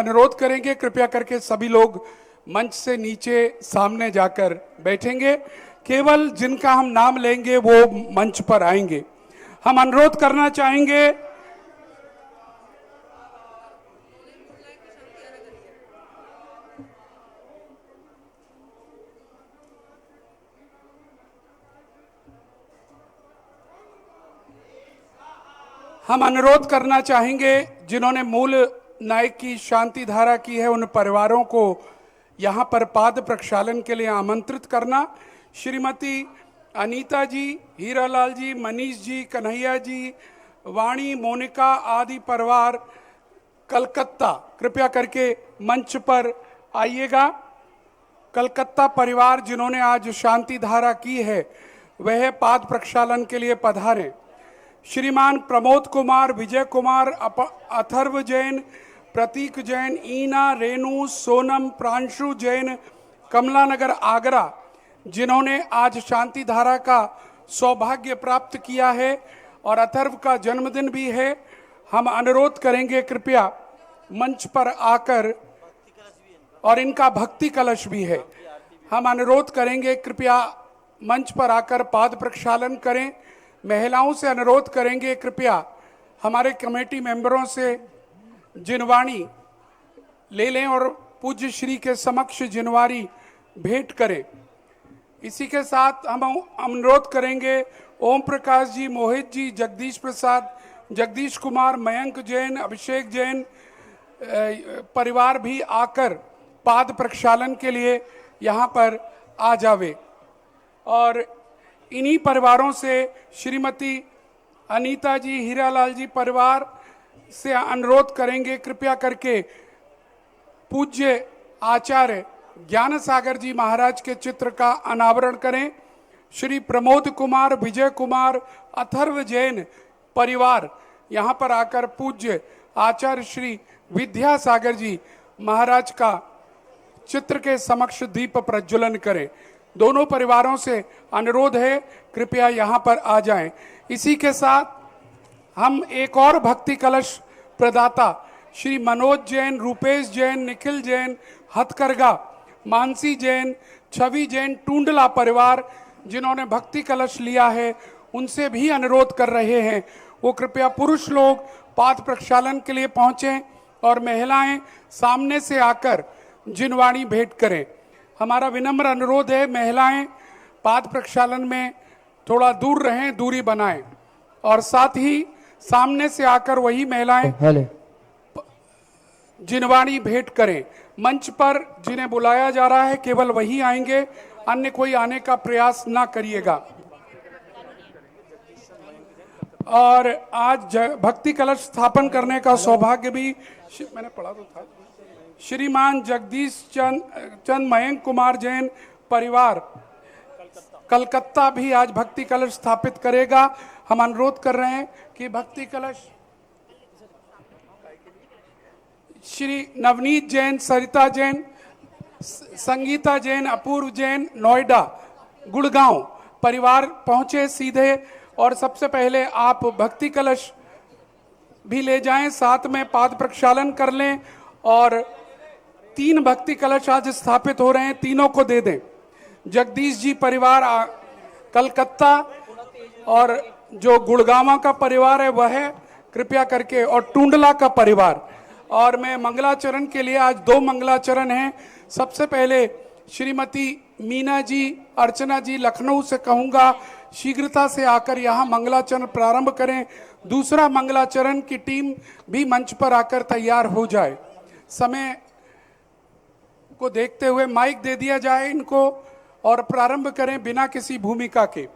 अनुरोध करेंगे कृपया करके सभी लोग मंच से नीचे सामने जाकर बैठेंगे। केवल जिनका हम नाम लेंगे वो मंच पर आएंगे। हम अनुरोध करना चाहेंगे जिन्होंने मूल नायक की शांति धारा की है उन परिवारों को यहाँ पर पाद प्रक्षालन के लिए आमंत्रित करना। श्रीमती अनीता जी, हीरालाल जी, मनीष जी, कन्हैया जी, वाणी, मोनिका आदि परिवार कलकत्ता कृपया करके मंच पर आइएगा। कलकत्ता परिवार जिन्होंने आज शांति धारा की है वह पाद प्रक्षालन के लिए पधारें। श्रीमान प्रमोद कुमार, विजय कुमार, अथर्व जैन, प्रतीक जैन, ईना, रेणु, सोनम, प्रांशु जैन, कमला नगर आगरा जिन्होंने आज शांति धारा का सौभाग्य प्राप्त किया है और अथर्व का जन्मदिन भी है। हम अनुरोध करेंगे कृपया मंच पर आकर, और इनका भक्ति कलश भी है, हम अनुरोध करेंगे कृपया मंच पर आकर पाद प्रक्षालन करें। महिलाओं से अनुरोध करेंगे कृपया हमारे कमेटी मेंबरों से जिनवाणी ले लें और पूज्य श्री के समक्ष जिनवारी भेंट करें। इसी के साथ हम अनुरोध करेंगे ओम प्रकाश जी, मोहित जी, जगदीश प्रसाद, जगदीश कुमार, मयंक जैन, अभिषेक जैन परिवार भी आकर पाद प्रक्षालन के लिए यहाँ पर आ जावे। और इन्हीं परिवारों से श्रीमती अनीता जी, हीरालाल जी परिवार से अनुरोध करेंगे कृपया करके पूज्य आचार्य ज्ञान सागर जी महाराज के चित्र का अनावरण करें। श्री प्रमोद कुमार, विजय कुमार, अथर्व जैन परिवार यहाँ पर आकर पूज्य आचार्य श्री विद्यासागर जी महाराज का चित्र के समक्ष दीप प्रज्वलन करें। दोनों परिवारों से अनुरोध है कृपया यहाँ पर आ जाएं। इसी के साथ हम एक और भक्ति कलश प्रदाता श्री मनोज जैन, रूपेश जैन, निखिल जैन, हथकरघा, मानसी जैन, छवि जैन, टूंडला परिवार जिन्होंने भक्ति कलश लिया है उनसे भी अनुरोध कर रहे हैं वो कृपया पुरुष लोग पाद प्रक्षालन के लिए पहुंचें और महिलाएं सामने से आकर जिनवाणी भेंट करें। हमारा विनम्र अनुरोध है महिलाएं पाद प्रक्षालन में थोड़ा दूर रहें, दूरी बनाएं और साथ ही सामने से आकर वही महिलाएं जिनवाणी भेंट करें। मंच पर जिन्हें बुलाया जा रहा है केवल वही आएंगे, अन्य कोई आने का प्रयास ना करिएगा। और आज भक्ति कलश स्थापन करने का सौभाग्य भी मैंने पढ़ा तो था, श्रीमान जगदीश चंद मयंक कुमार जैन परिवार कलकत्ता भी आज भक्ति कलश स्थापित करेगा। हम अनुरोध कर रहे हैं कि भक्ति कलश श्री नवनीत जैन, सरिता जैन, संगीता जैन, अपूर्व जैन, नोएडा, गुड़गांव परिवार पहुंचे सीधे और सबसे पहले आप भक्ति कलश भी ले जाएं, साथ में पाद प्रक्षालन कर लें और 3 भक्ति कलश आज स्थापित हो रहे हैं, तीनों को दे दें। जगदीश जी परिवार कलकत्ता और जो गुड़गांव का परिवार है वह कृपया करके, और टूंडला का परिवार। और मैं मंगलाचरण के लिए आज 2 मंगलाचरण हैं। सबसे पहले श्रीमती मीना जी, अर्चना जी लखनऊ से कहूँगा शीघ्रता से आकर यहाँ मंगलाचरण प्रारंभ करें। दूसरा मंगलाचरण की टीम भी मंच पर आकर तैयार हो जाए। समय को देखते हुए माइक दे दिया जाए इनको और प्रारंभ करें बिना किसी भूमिका के।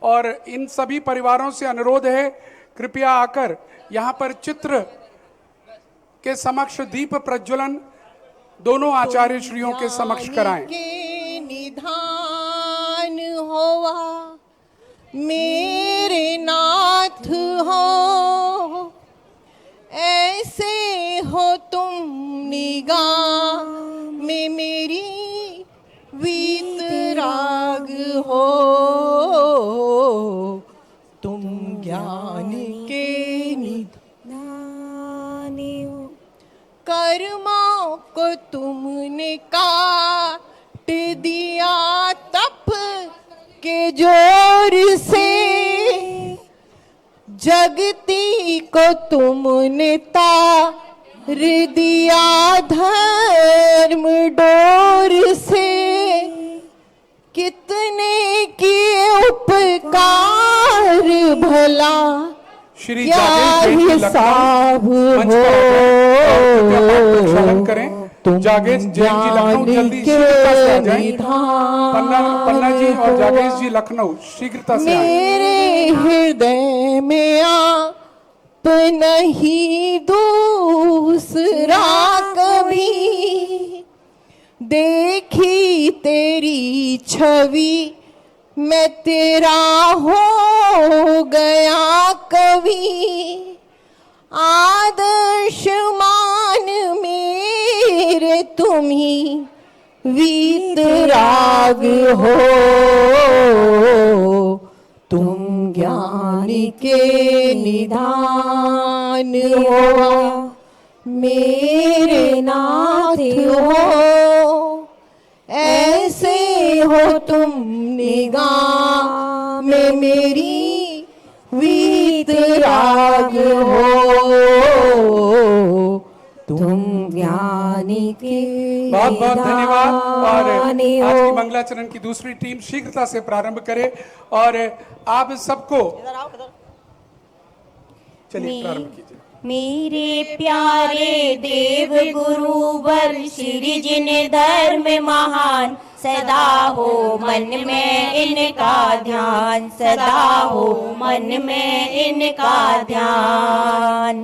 और इन सभी परिवारों से अनुरोध है कृपया आकर यहाँ पर चित्र के समक्ष दीप प्रज्वलन दोनों आचार्य श्रियों के समक्ष कराएं। निधान होवा मेरे नाथ हो, ऐसे हो तुम निगाह में मेरी वीतराग हो, तुम ज्ञान के निधान हो, कर्मा तुमने काट दिया तप के जोर से, जगती को तुमने तार दिया धर्म डोर से। कितने किए उपकार भला श्री क्या जागेश जैन जी हिसाब लखनऊ मंच पर आ जाएं और कृपया पाठ प्रक्षालन करें। तुम जागेश जैन जी लखनऊ जल्दी शीघ्रता से आ जाएं। पन्ना जी और जागेश जी लखनऊ शीघ्रता से आएं। मेरे हृदय में आप नहीं दूसरा कभी, देखी तेरी छवि मैं तेरा हो गया कवि। आदर्श मान मेरे तुम ही वीतराग हो, तुम ज्ञान के निधान हो, मेरे नाथ हो। ऐसे हो तुम निगाह में मेरी वीतराग हो, तुम ज्ञानी के बहुत बहुत धन्यवाद। और दानी आज हो। की मंगलाचरण की दूसरी टीम शीघ्रता से प्रारंभ करे और आप सबको चलिए प्रारंभ कीजिए। मेरे प्यारे देव गुरुवर श्री जिन धर्म महान, सदा हो मन में इनका ध्यान, सदा हो मन में इनका ध्यान।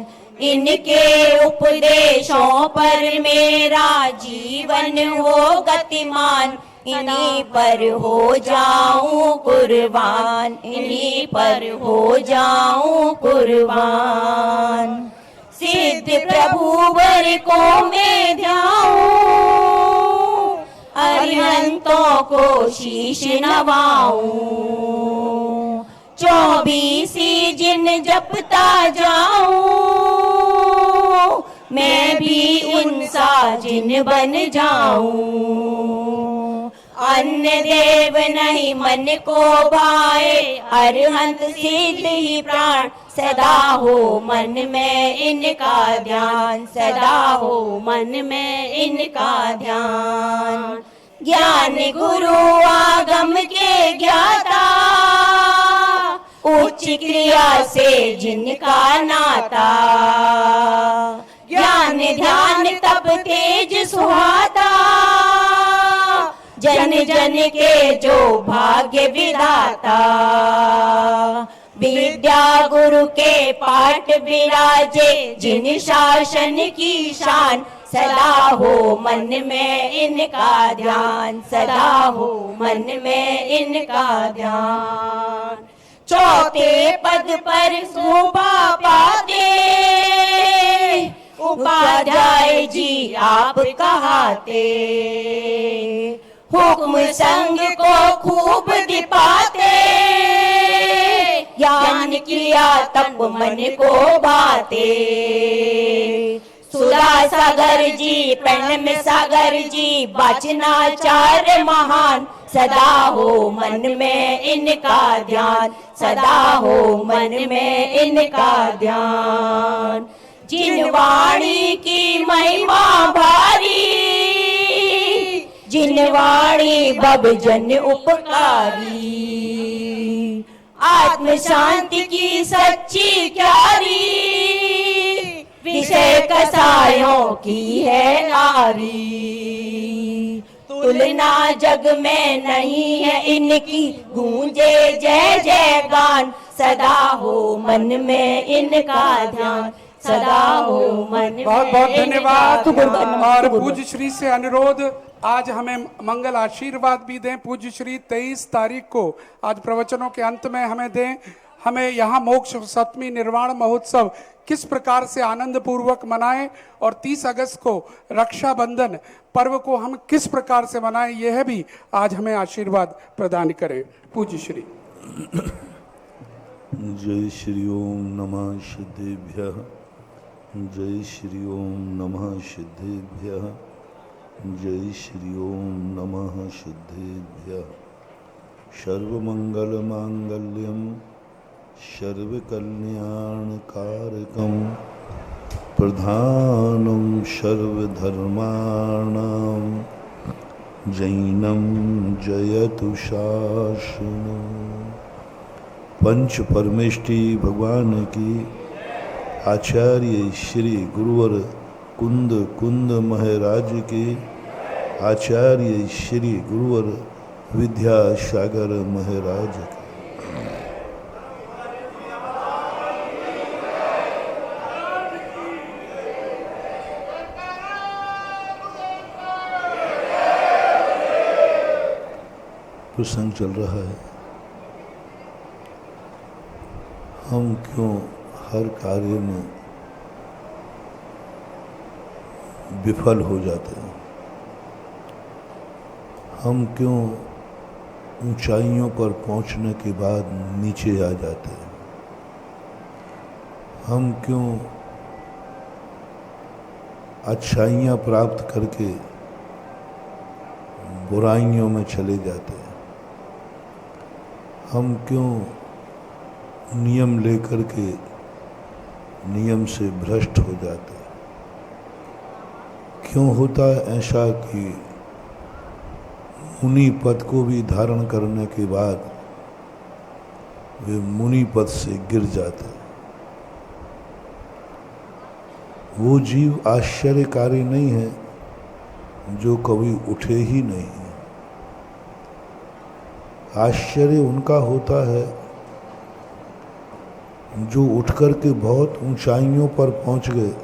इनके उपदेशों पर मेरा जीवन हो गतिमान, इन्हीं पर हो जाऊं कुर्बान, इन्हीं पर हो जाऊं कुर्बान। सिद्ध प्रभुवर को मैं ध्याऊं, अरिहंतों को शीश नवाऊं। 24 जिन जपता जाऊं, मैं भी उनसा जिन बन जाऊं। अन्य देव नहीं मन को भाए, अरहंत सिद्ध ही प्राण, सदा हो मन में इनका ध्यान, सदा हो मन में इनका ध्यान। ज्ञान गुरु आगम के ज्ञाता, उच्च क्रिया से जिनका नाता। ज्ञान ध्यान तप तेज सुहाता, जन जन के जो भाग्य विधाता। विद्या गुरु के पाठ विराजे, जिन शासन की शान, सदा हो मन में इनका ध्यान, सदा हो मन में इनका ध्यान। चौथे पद पर शोभा पाते, उपाध्याय जी आप कहाते। हुक्म संग को खूब दिपाते, ज्ञान किया तप मन को भाते। सुधा सागर जी प्रणम सागर जी, वाचनाचार्य महान, सदा हो मन में इनका ध्यान, सदा हो मन में इनका ध्यान। जिन वाणी की महिमा भारी, जिन वाणी बब जन उपकारी। आत्म शांति की सच्ची क्यारी, विषय कसायों की है आरी। तुलना जग में नहीं है इनकी, गूंजे जय जय गान, सदा हो मन में इनका ध्यान, सदा हो मन में। बहुत बहुत धन्यवाद। इनका और पूज्य श्री से अनुरोध, आज हमें मंगल आशीर्वाद भी दें। पूज्य श्री 23 तारीख को आज प्रवचनों के अंत में हमें दें, हमें यहाँ मोक्ष सप्तमी निर्वाण महोत्सव किस प्रकार से आनंद पूर्वक मनाएं और 30 अगस्त को रक्षाबंधन पर्व को हम किस प्रकार से मनाएं, यह भी आज हमें आशीर्वाद प्रदान करें। पूज्य श्री। जय श्री ओम नमः सिद्धेभ्यः, जय श्री ओम नमः सिद्धेभ्यः। जय श्री ओम नमः सिद्धेभ्यः सर्वमंगलमांगल्यं सर्वकल्याणकारकं प्रधानं सर्वधर्माणां जैनं जयतु शासनं। पंच परमेष्टि भगवान की आचार्य श्री गुरुवर कुंद कुंद महाराज के आचार्य श्री गुरुवर विद्यासागर महाराज के प्रसंग चल रहा है। हम क्यों हर कार्य में विफल हो जाते हैं? हम क्यों ऊंचाइयों पर पहुंचने के बाद नीचे आ जाते हैं? हम क्यों अच्छाइयाँ प्राप्त करके बुराइयों में चले जाते हैं? हम क्यों नियम लेकर के नियम से भ्रष्ट हो जाते हैं? क्यों होता है ऐसा कि मुनि पद को भी धारण करने के बाद वे मुनि पद से गिर जाते हैं? वो जीव आश्चर्यकारी नहीं है जो कभी उठे ही नहीं। आश्चर्य उनका होता है जो उठकर के बहुत ऊंचाइयों पर पहुंच गए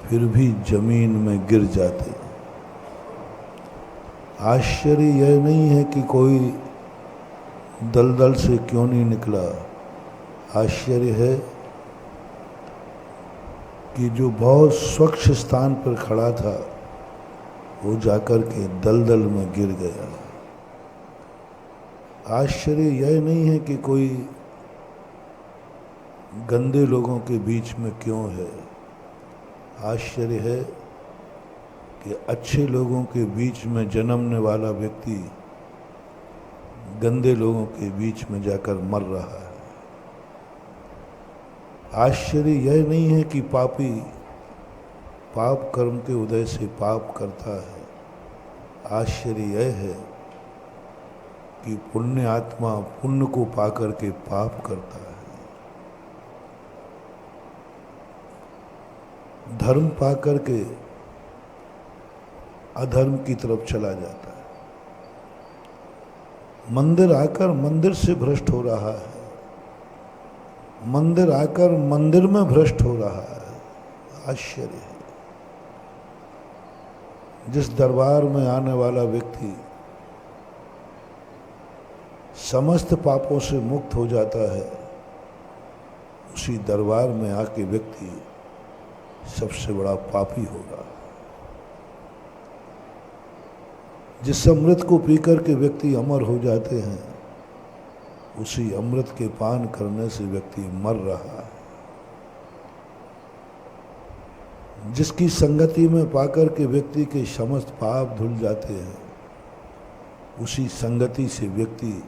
फिर भी जमीन में गिर जाते। आश्चर्य यह नहीं है कि कोई दलदल से क्यों नहीं निकला। आश्चर्य है कि जो बहुत स्वच्छ स्थान पर खड़ा था वो जाकर के दलदल में गिर गया। आश्चर्य यह नहीं है कि कोई गंदे लोगों के बीच में क्यों है। आश्चर्य है कि अच्छे लोगों के बीच में जन्मने वाला व्यक्ति गंदे लोगों के बीच में जाकर मर रहा है। आश्चर्य यह नहीं है कि पापी पाप कर्म के उदय से पाप करता है। आश्चर्य यह है कि पुण्य आत्मा पुण्य को पाकर के पाप करता है। धर्म पाकर के अधर्म की तरफ चला जाता है। मंदिर आकर मंदिर से भ्रष्ट हो रहा है। मंदिर आकर मंदिर में भ्रष्ट हो रहा है। आश्चर्य है। जिस दरबार में आने वाला व्यक्ति समस्त पापों से मुक्त हो जाता है उसी दरबार में आके व्यक्ति सबसे बड़ा पापी होगा। जिस अमृत को पीकर के व्यक्ति अमर हो जाते हैं उसी अमृत के पान करने से व्यक्ति मर रहा है। जिसकी संगति में पाकर के व्यक्ति के समस्त पाप धुल जाते हैं उसी संगति से व्यक्ति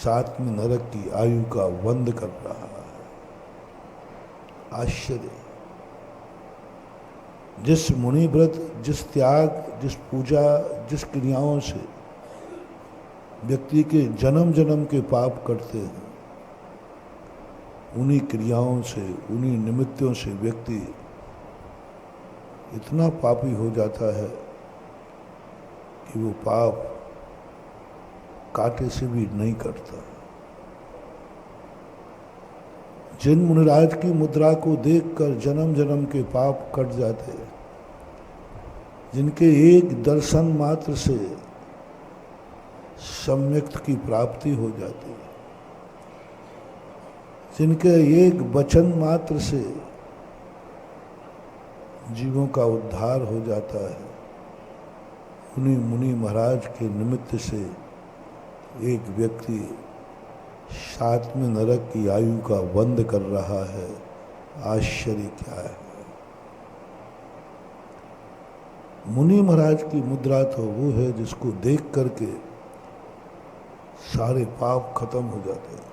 सातवें नरक की आयु का वंद कर रहा है। आश्चर्य। जिस मुनि व्रत, जिस त्याग, जिस पूजा, जिस क्रियाओं से व्यक्ति के जन्म जन्म के पाप कटते हैं उन्हीं क्रियाओं से, उन्हीं निमित्तों से व्यक्ति इतना पापी हो जाता है कि वो पाप कांटे से भी नहीं कटता। जिन मुनिराज की मुद्रा को देखकर जन्म जन्म के पाप कट जाते, जिनके एक दर्शन मात्र से सम्यक्त की प्राप्ति हो जाती है, जिनके एक वचन मात्र से जीवों का उद्धार हो जाता है, उन्हीं मुनि महाराज के निमित्त से एक व्यक्ति सातवें नरक की आयु का वंद कर रहा है। आश्चर्य क्या है? मुनि महाराज की मुद्रा तो वो है जिसको देख करके सारे पाप खत्म हो जाते हैं,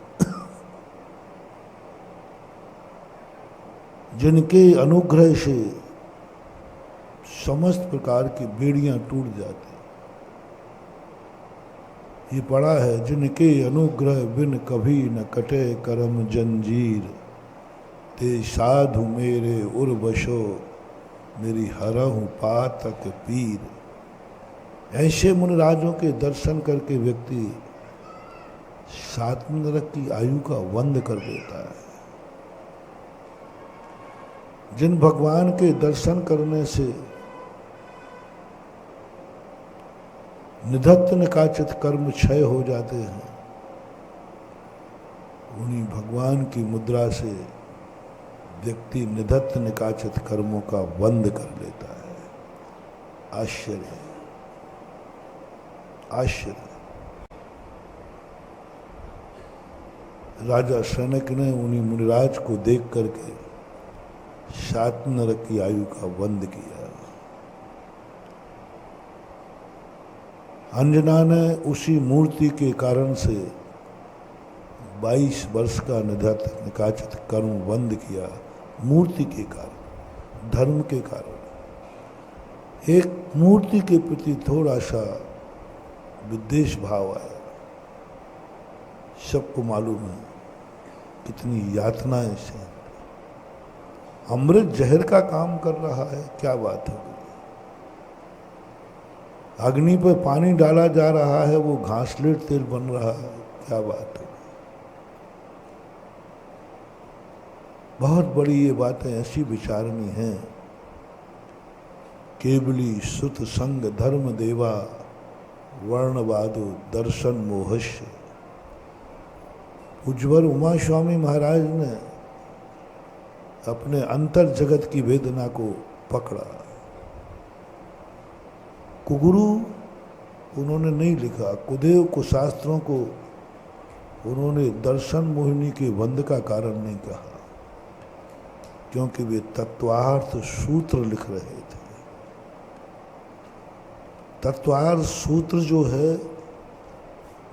जिनके अनुग्रह से समस्त प्रकार की बेड़ियां टूट जाती। ये पढ़ा है, जिनके अनुग्रह बिन कभी न कटे करम जंजीर, ते साधु मेरे उर्वशो मेरी हरहु पातक पीर। ऐसे मुनिराजों के दर्शन करके व्यक्ति 7 नरक की आयु का वंद कर देता है। जिन भगवान के दर्शन करने से निधत्त निकाचित कर्म क्षय हो जाते हैं, उन्हीं भगवान की मुद्रा से व्यक्ति निधत्त निकाचित कर्मों का वंद कर लेता है। आश्चर्य, आश्चर्य। राजा सनक ने उन्हीं मुनिराज को देख करके 7 नरक की आयु का वंद किया। अंजना ने उसी मूर्ति के कारण से 22 वर्ष का निधत्त निकाचित कर्म वंद किया। मूर्ति के कारण, धर्म के कारण एक मूर्ति के प्रति थोड़ा सा विद्वेष भाव आया। सबको मालूम है कितनी यातनाएं से अमृत जहर का काम कर रहा है। क्या बात है, अग्नि पर पानी डाला जा रहा है, वो घासलेट तेल बन रहा है। क्या बात है। बहुत बड़ी ये बातें ऐसी विचारनी हैं। केवली सुत संग धर्म देवा, वर्णवादो दर्शन मोहस्य। उज्ज्वल उमा स्वामी महाराज ने अपने अंतर जगत की वेदना को पकड़ा। कुगुरु उन्होंने नहीं लिखा, कुदेव कुशास्त्रों को उन्होंने दर्शन मोहिनी के वंद का कारण नहीं कहा, क्योंकि वे तत्वार्थ सूत्र लिख रहे थे। तत्वार्थ सूत्र जो है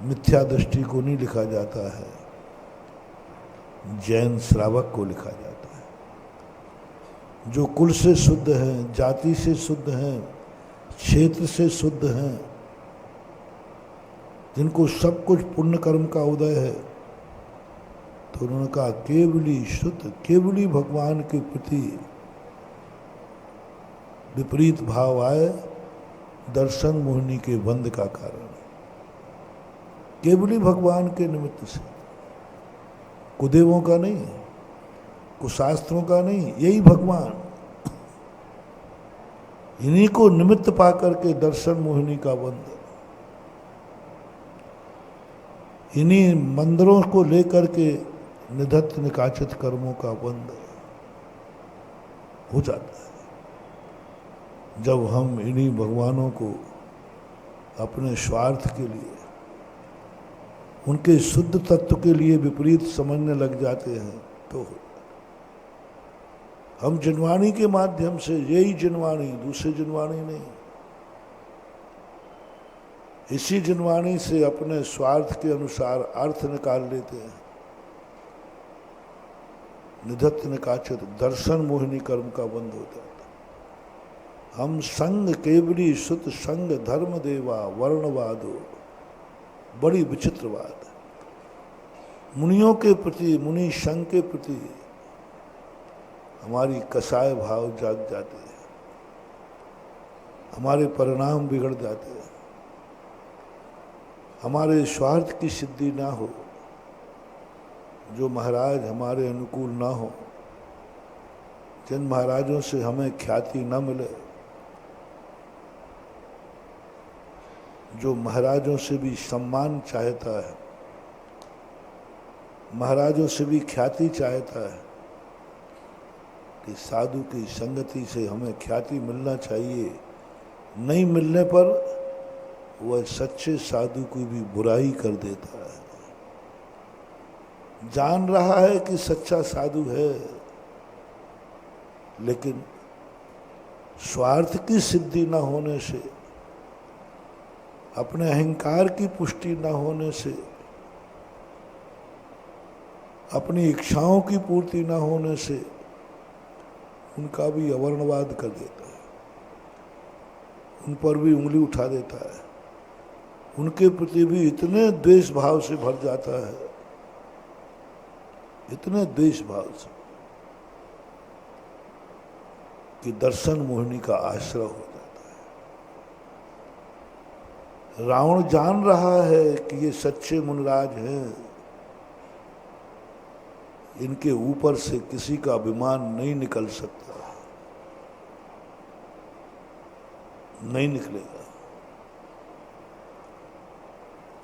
मिथ्या दृष्टि को नहीं लिखा जाता है, जैन श्रावक को लिखा जाता है। जो कुल से शुद्ध हैं, जाति से शुद्ध हैं, क्षेत्र से शुद्ध हैं, जिनको सब कुछ पुण्य कर्म का उदय है, तो उन्होंने कहा केवली शुद्ध, केवली भगवान के प्रति विपरीत भाव आए दर्शन मोहिनी के बंद का कारण। केवली भगवान के निमित्त से, कुदेवों का नहीं, कुशास्त्रों का नहीं, यही भगवान। इन्हीं को निमित्त पा करके दर्शन मोहिनी का बंद, इन्हीं मंदिरों को लेकर के निधत्त निकाचित कर्मों का बंद हो जाता है। जब हम इन्हीं भगवानों को अपने स्वार्थ के लिए, उनके शुद्ध तत्व के लिए विपरीत समझने लग जाते हैं, तो हम जिनवाणी के माध्यम से, यही जिनवाणी, दूसरी जिनवाणी नहीं, इसी जिनवाणी से अपने स्वार्थ के अनुसार अर्थ निकाल लेते हैं। निधत्त निकाचित दर्शन मोहिनी कर्म का बंद हो जाता। हम संग केवली सुत संग धर्म देवा वर्णवादो, बड़ी विचित्र बात है। मुनियों के प्रति, मुनि संघ के प्रति हमारी कसाय भाव जाग जाते हैं, हमारे परिणाम बिगड़ जाते हैं, हमारे स्वार्थ की सिद्धि ना हो, जो महाराज हमारे अनुकूल ना हो, जिन महाराजों से हमें ख्याति न मिले, जो महाराजों से भी सम्मान चाहता है, महाराजों से भी ख्याति चाहता है, कि साधु की संगति से हमें ख्याति मिलना चाहिए, नहीं मिलने पर वह सच्चे साधु की भी बुराई कर देता है। जान रहा है कि सच्चा साधु है, लेकिन स्वार्थ की सिद्धि न होने से, अपने अहंकार की पुष्टि न होने से, अपनी इच्छाओं की पूर्ति न होने से उनका भी अवर्णवाद कर देता है, उन पर भी उंगली उठा देता है, उनके प्रति भी इतने द्वेष भाव से भर जाता है, इतने द्वेष भाव से कि दर्शन मोहिनी का आश्रय हो जाता है। रावण जान रहा है कि ये सच्चे मुनिराज हैं, इनके ऊपर से किसी का अभिमान नहीं निकल सकता, नहीं निकलेगा।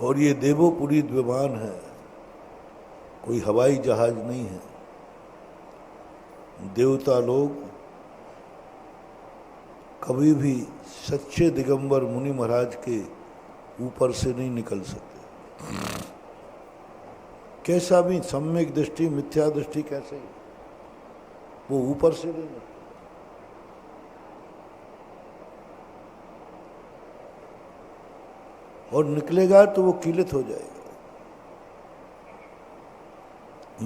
और ये देवोपुरीत विमान है, कोई हवाई जहाज नहीं है। देवता लोग कभी भी सच्चे दिगंबर मुनि महाराज के ऊपर से नहीं निकल सकते। कैसा भी सम्यक दृष्टि मिथ्या दृष्टि कैसे, वो ऊपर से नहीं निकलते। और निकलेगा तो वो कीलित हो जाएगा।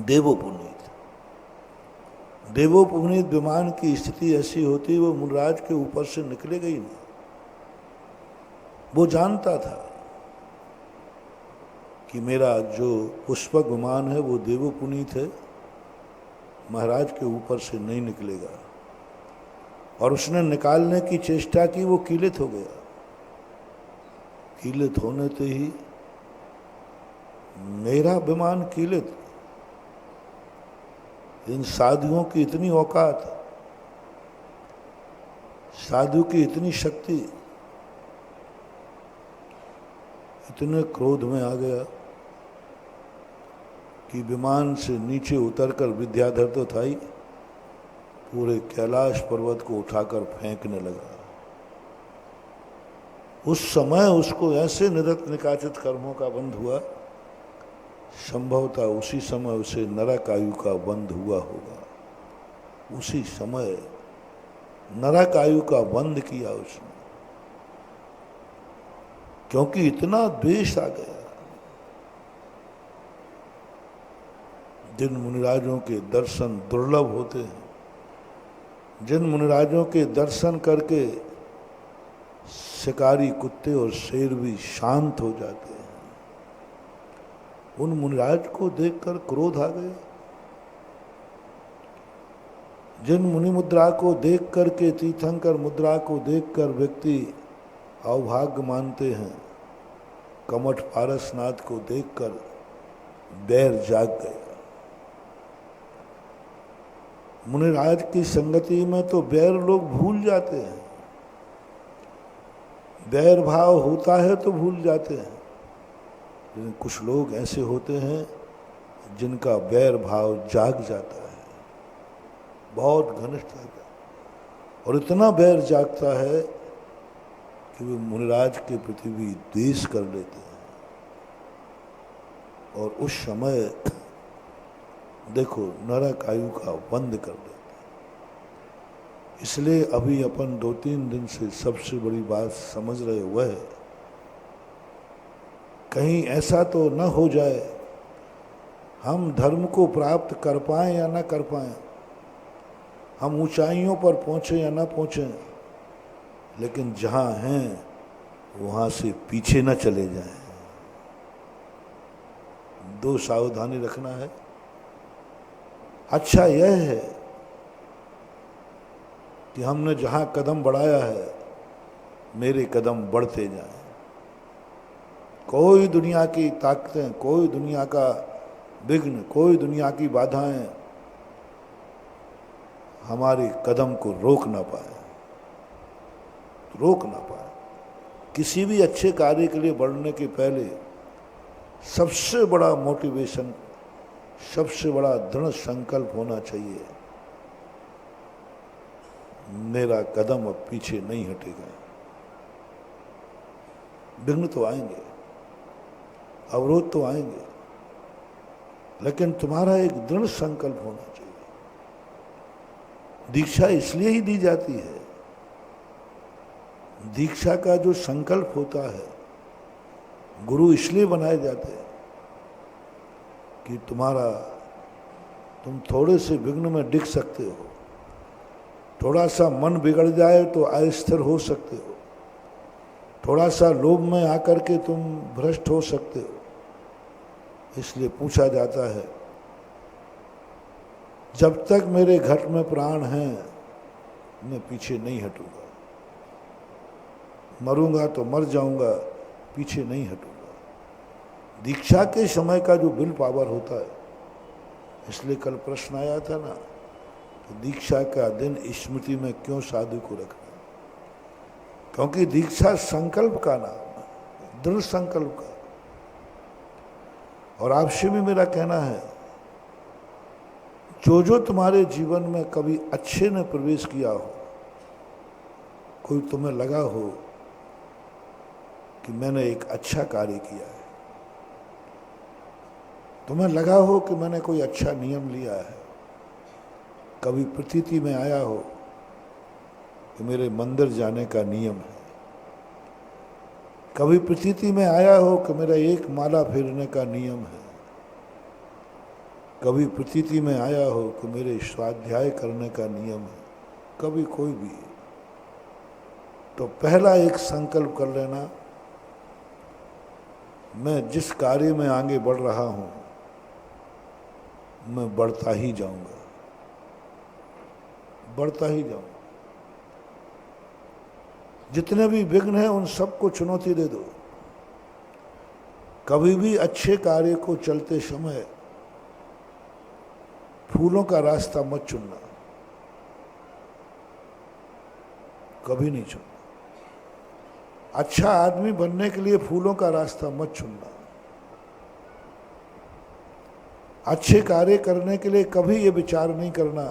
देवोपुनीत देवोपुनीत विमान की स्थिति ऐसी होती, वो मुनिराज के ऊपर से निकलेगा ही नहीं। वो जानता था कि मेरा जो पुष्पक विमान है वो देवोपुनीत है, महाराज के ऊपर से नहीं निकलेगा। और उसने निकालने की चेष्टा की, वो कीलित हो गया। कीलित होने से ही मेरा विमान कीलित, इन साधुओं की इतनी औकात, साधु की इतनी शक्ति, इतने क्रोध में आ गया कि विमान से नीचे उतरकर विद्याधर तो था ही, पूरे कैलाश पर्वत को उठाकर फेंकने लगा। उस समय उसको ऐसे निकाचित कर्मों का बंध हुआ, संभवतः उसी समय उसे नरक आयु का बंध हुआ होगा। उसी समय नरक आयु का बंध किया उसने, क्योंकि इतना द्वेष आ गया। जिन मुनिराजों के दर्शन दुर्लभ होते हैं, जिन मुनिराजों के दर्शन करके शिकारी कुत्ते और शेर भी शांत हो जाते हैं, उन मुनिराज को देखकर क्रोध आ गया। जिन मुनि मुद्रा को देख करके, तीर्थंकर मुद्रा को देखकर व्यक्ति अवभाग्य मानते हैं, कमठ पारसनाथ को देखकर बैर जाग गया। मुनिराज की संगति में तो बैर लोग भूल जाते हैं, बैर भाव होता है तो भूल जाते हैं। लेकिन कुछ लोग ऐसे होते हैं जिनका बैर भाव जाग जाता है, बहुत घनिष्ठ जाता है, और इतना बैर जागता है कि वे मुनिराज के प्रति भी द्वेष कर लेते हैं। और उस समय देखो नरक आयु का बंद कर देते हैं। इसलिए अभी अपन 2-3 दिन से सबसे बड़ी बात समझ रहे हुए है, कहीं ऐसा तो न हो जाए हम धर्म को प्राप्त कर पाएं या न कर पाएं, हम ऊंचाइयों पर पहुंचे या न पहुंचे, लेकिन जहां हैं वहां से पीछे न चले जाएं। 2 सावधानी रखना है। अच्छा यह है कि हमने जहां कदम बढ़ाया है, मेरे कदम बढ़ते जाएं। कोई दुनिया की ताकतें, कोई दुनिया का विघ्न, कोई दुनिया की बाधाएं हमारे कदम को रोक ना पाए, रोक ना पाए। किसी भी अच्छे कार्य के लिए बढ़ने के पहले सबसे बड़ा मोटिवेशन, सबसे बड़ा दृढ़ संकल्प होना चाहिए, मेरा कदम अब पीछे नहीं हटेगा। विघ्न तो आएंगे, अवरोध तो आएंगे, लेकिन तुम्हारा एक दृढ़ संकल्प होना चाहिए। दीक्षा इसलिए ही दी जाती है दीक्षा का जो संकल्प होता है, गुरु इसलिए बनाए जाते हैं कि तुम थोड़े से विघ्न में डिग सकते हो, थोड़ा सा मन बिगड़ जाए तो अस्थिर हो सकते हो, थोड़ा सा लोभ में आकर के तुम भ्रष्ट हो सकते हो। इसलिए पूछा जाता है, जब तक मेरे घट में प्राण हैं मैं पीछे नहीं हटूंगा, मरूंगा तो मर जाऊंगा, पीछे नहीं हटूंगा। दीक्षा के समय का जो विल पावर होता है, इसलिए कल प्रश्न आया था ना, तो दीक्षा का दिन स्मृति में क्यों साधु को रखना, क्योंकि दीक्षा संकल्प का नाम है, दृढ़ संकल्प का। और आपसे भी मेरा कहना है, जो तुम्हारे जीवन में कभी अच्छे ने प्रवेश किया हो, कोई तुम्हें लगा हो कि मैंने एक अच्छा कार्य किया है, तुम्हें लगा हो कि मैंने कोई अच्छा नियम लिया है, कभी प्रतीति में आया हो कि मेरे मंदिर जाने का नियम है, कभी प्रतीति में आया हो कि मेरा एक माला फेरने का नियम है, कभी प्रतीति में आया हो कि मेरे स्वाध्याय करने का नियम है, कभी कोई भी, तो पहला एक संकल्प कर लेना, मैं जिस कार्य में आगे बढ़ रहा हूं मैं बढ़ता ही जाऊंगा, बढ़ता ही जाऊंगा। जितने भी विघ्न हैं उन सबको चुनौती दे दो। कभी भी अच्छे कार्य को चलते समय फूलों का रास्ता मत चुनना, कभी नहीं चुनना। अच्छा आदमी बनने के लिए फूलों का रास्ता मत चुनना। अच्छे कार्य करने के लिए कभी ये विचार नहीं करना,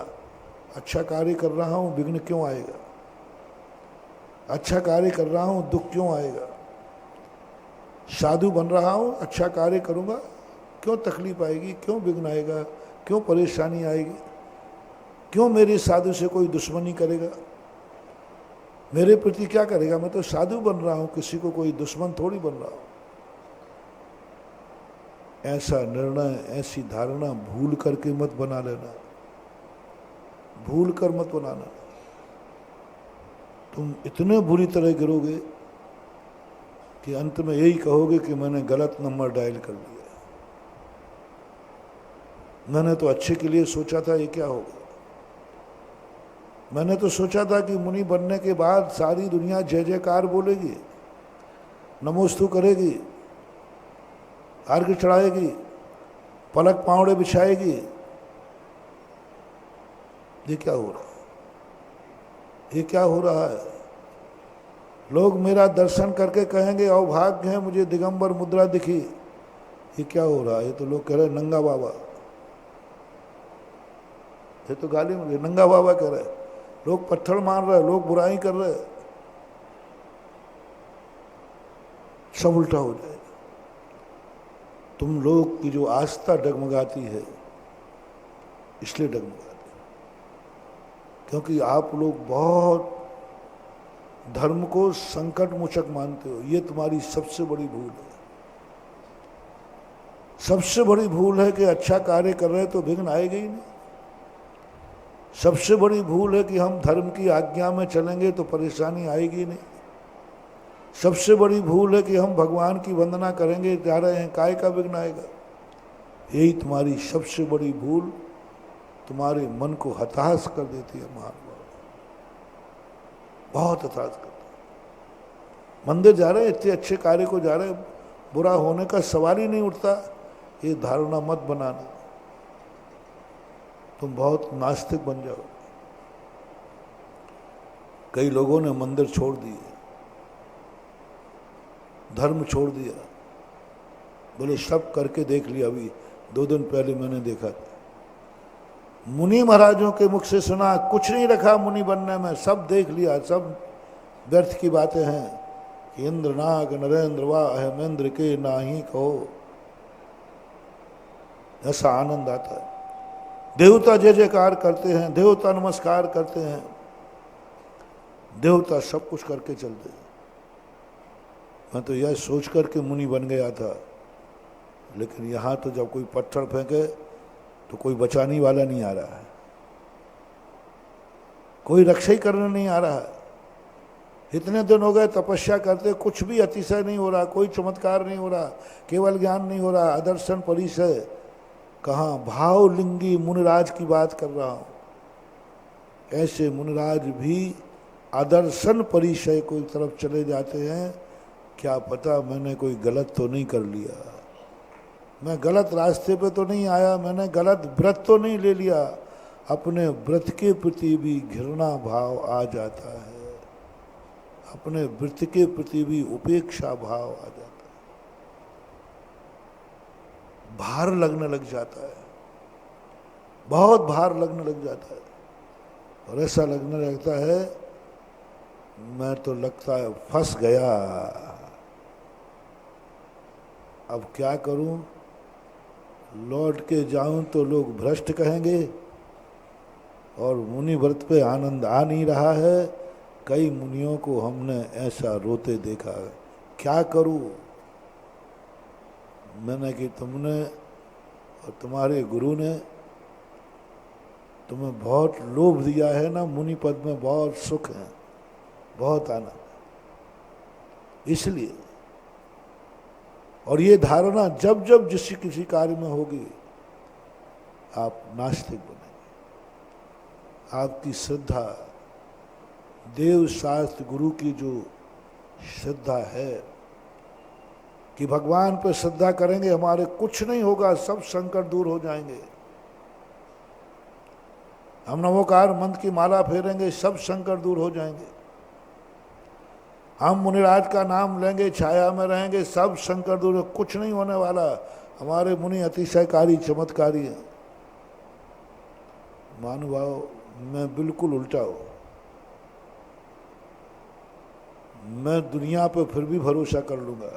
अच्छा कार्य कर रहा हूं विघ्न क्यों आएगा, अच्छा कार्य कर रहा हूं दुख क्यों आएगा, साधु बन रहा हूं अच्छा कार्य करूंगा क्यों तकलीफ आएगी, क्यों विघ्न आएगा, क्यों परेशानी आएगी, क्यों मेरे साधु से कोई दुश्मनी करेगा, मेरे प्रति क्या करेगा, मैं तो साधु बन रहा हूं, किसी को कोई दुश्मन थोड़ी बन रहा हूं। ऐसा निर्णय, ऐसी धारणा भूल करके मत बना लेना, भूल कर मत बनाना। तुम इतने बुरी तरह गिरोगे कि अंत में यही कहोगे कि मैंने गलत नंबर डायल कर लिया, मैंने तो अच्छे के लिए सोचा था, ये क्या होगा। मैंने तो सोचा था कि मुनि बनने के बाद सारी दुनिया जय जयकार बोलेगी, नमोस्तु करेगी, अर्घ्य चढ़ाएगी, पलक पावड़े बिछाएगी। ये क्या हो रहा है, ये क्या हो रहा है। लोग मेरा दर्शन करके कहेंगे अभाग्य है मुझे दिगंबर मुद्रा दिखी। ये क्या हो रहा है, ये तो लोग कह रहे नंगा बाबा, ये तो गाली में नंगा बाबा कह रहे, लोग पत्थर मार रहे, लोग बुराई कर रहे, सब उल्टा हो जाएगा। तुम लोग की जो आस्था डगमगाती है इसलिए डगमगाती है क्योंकि आप लोग बहुत धर्म को संकट मोचक मानते हो। ये तुम्हारी सबसे बड़ी भूल है, सबसे बड़ी भूल है कि अच्छा कार्य कर रहे तो विघ्न आएगा ही नहीं। सबसे बड़ी भूल है कि हम धर्म की आज्ञा में चलेंगे तो परेशानी आएगी नहीं। सबसे बड़ी भूल है कि हम भगवान की वंदना करेंगे जा रहे हैं, काय का विघ्न आएगा। यही तुम्हारी सबसे बड़ी भूल तुम्हारे मन को हताश कर देती है। महानुभाव बहुत हताश करता है। मंदिर जा रहे हैं, इतने अच्छे कार्य को जा रहे हैं, बुरा होने का सवाल ही नहीं उठता। ये धारणा मत बनाना, तुम बहुत नास्तिक बन जाओ। कई लोगों ने मंदिर छोड़ दिए, धर्म छोड़ दिया, बोले सब करके देख लिया। अभी 2 दिन पहले मैंने देखा था, मुनि महाराजों के मुख से सुना, कुछ नहीं रखा मुनि बनने में, सब देख लिया, सब व्यर्थ की बातें हैं। इंद्र नाग नरेंद्र वाह हेमेंद्र के नाही कहो, ऐसा आनंद आता है। देवता जय जयकार करते हैं, देवता नमस्कार करते हैं, देवता सब कुछ करके चलते। मैं तो यह सोच कर के मुनि बन गया था, लेकिन यहाँ तो जब कोई पत्थर फेंके तो कोई बचाने वाला नहीं आ रहा है, कोई रक्षा ही करने नहीं आ रहा है। इतने दिन हो गए तपस्या करते, कुछ भी अतिशय नहीं हो रहा, कोई चमत्कार नहीं हो रहा, केवल ज्ञान नहीं हो रहा, आदर्शन परिचय कहाँ, भावलिंगी मुनिराज की बात कर रहा हूँ। ऐसे मुनिराज भी आदर्शन परिचय को तरफ चले जाते हैं। क्या पता मैंने कोई गलत तो नहीं कर लिया, मैं गलत रास्ते पे तो नहीं आया, मैंने गलत व्रत तो नहीं ले लिया। अपने व्रत के प्रति भी घृणा भाव आ जाता है, अपने व्रत के प्रति भी उपेक्षा भाव आ जाता है, भार लगने लग जाता है, बहुत भार लगने लग जाता है। और ऐसा लगने लगता है मैं तो लगता है फंस गया, अब क्या करूं, लौट के जाऊं तो लोग भ्रष्ट कहेंगे, और मुनि व्रत पे आनंद आ नहीं रहा है। कई मुनियों को हमने ऐसा रोते देखा, क्या करूं। मैंने कि तुमने और तुम्हारे गुरु ने तुम्हें बहुत लोभ दिया है ना, मुनि पद में बहुत सुख है, बहुत आनंद, इसलिए। और ये धारणा जब जब जिस किसी कार्य में होगी आप नास्तिक बनेंगे। आपकी श्रद्धा देव शास्त्र गुरु की जो श्रद्धा है कि भगवान पर श्रद्धा करेंगे हमारे कुछ नहीं होगा, सब संकट दूर हो जाएंगे। हम नमोकार मंत्र की माला फेरेंगे, सब संकट दूर हो जाएंगे। हम मुनिराज का नाम लेंगे, छाया में रहेंगे, सब संकट दूर, कुछ नहीं होने वाला। हमारे मुनि अतिशयकारी चमत्कारी हैं। महानुभाव, मैं बिल्कुल उल्टा हूं। मैं दुनिया पे फिर भी भरोसा कर लूंगा,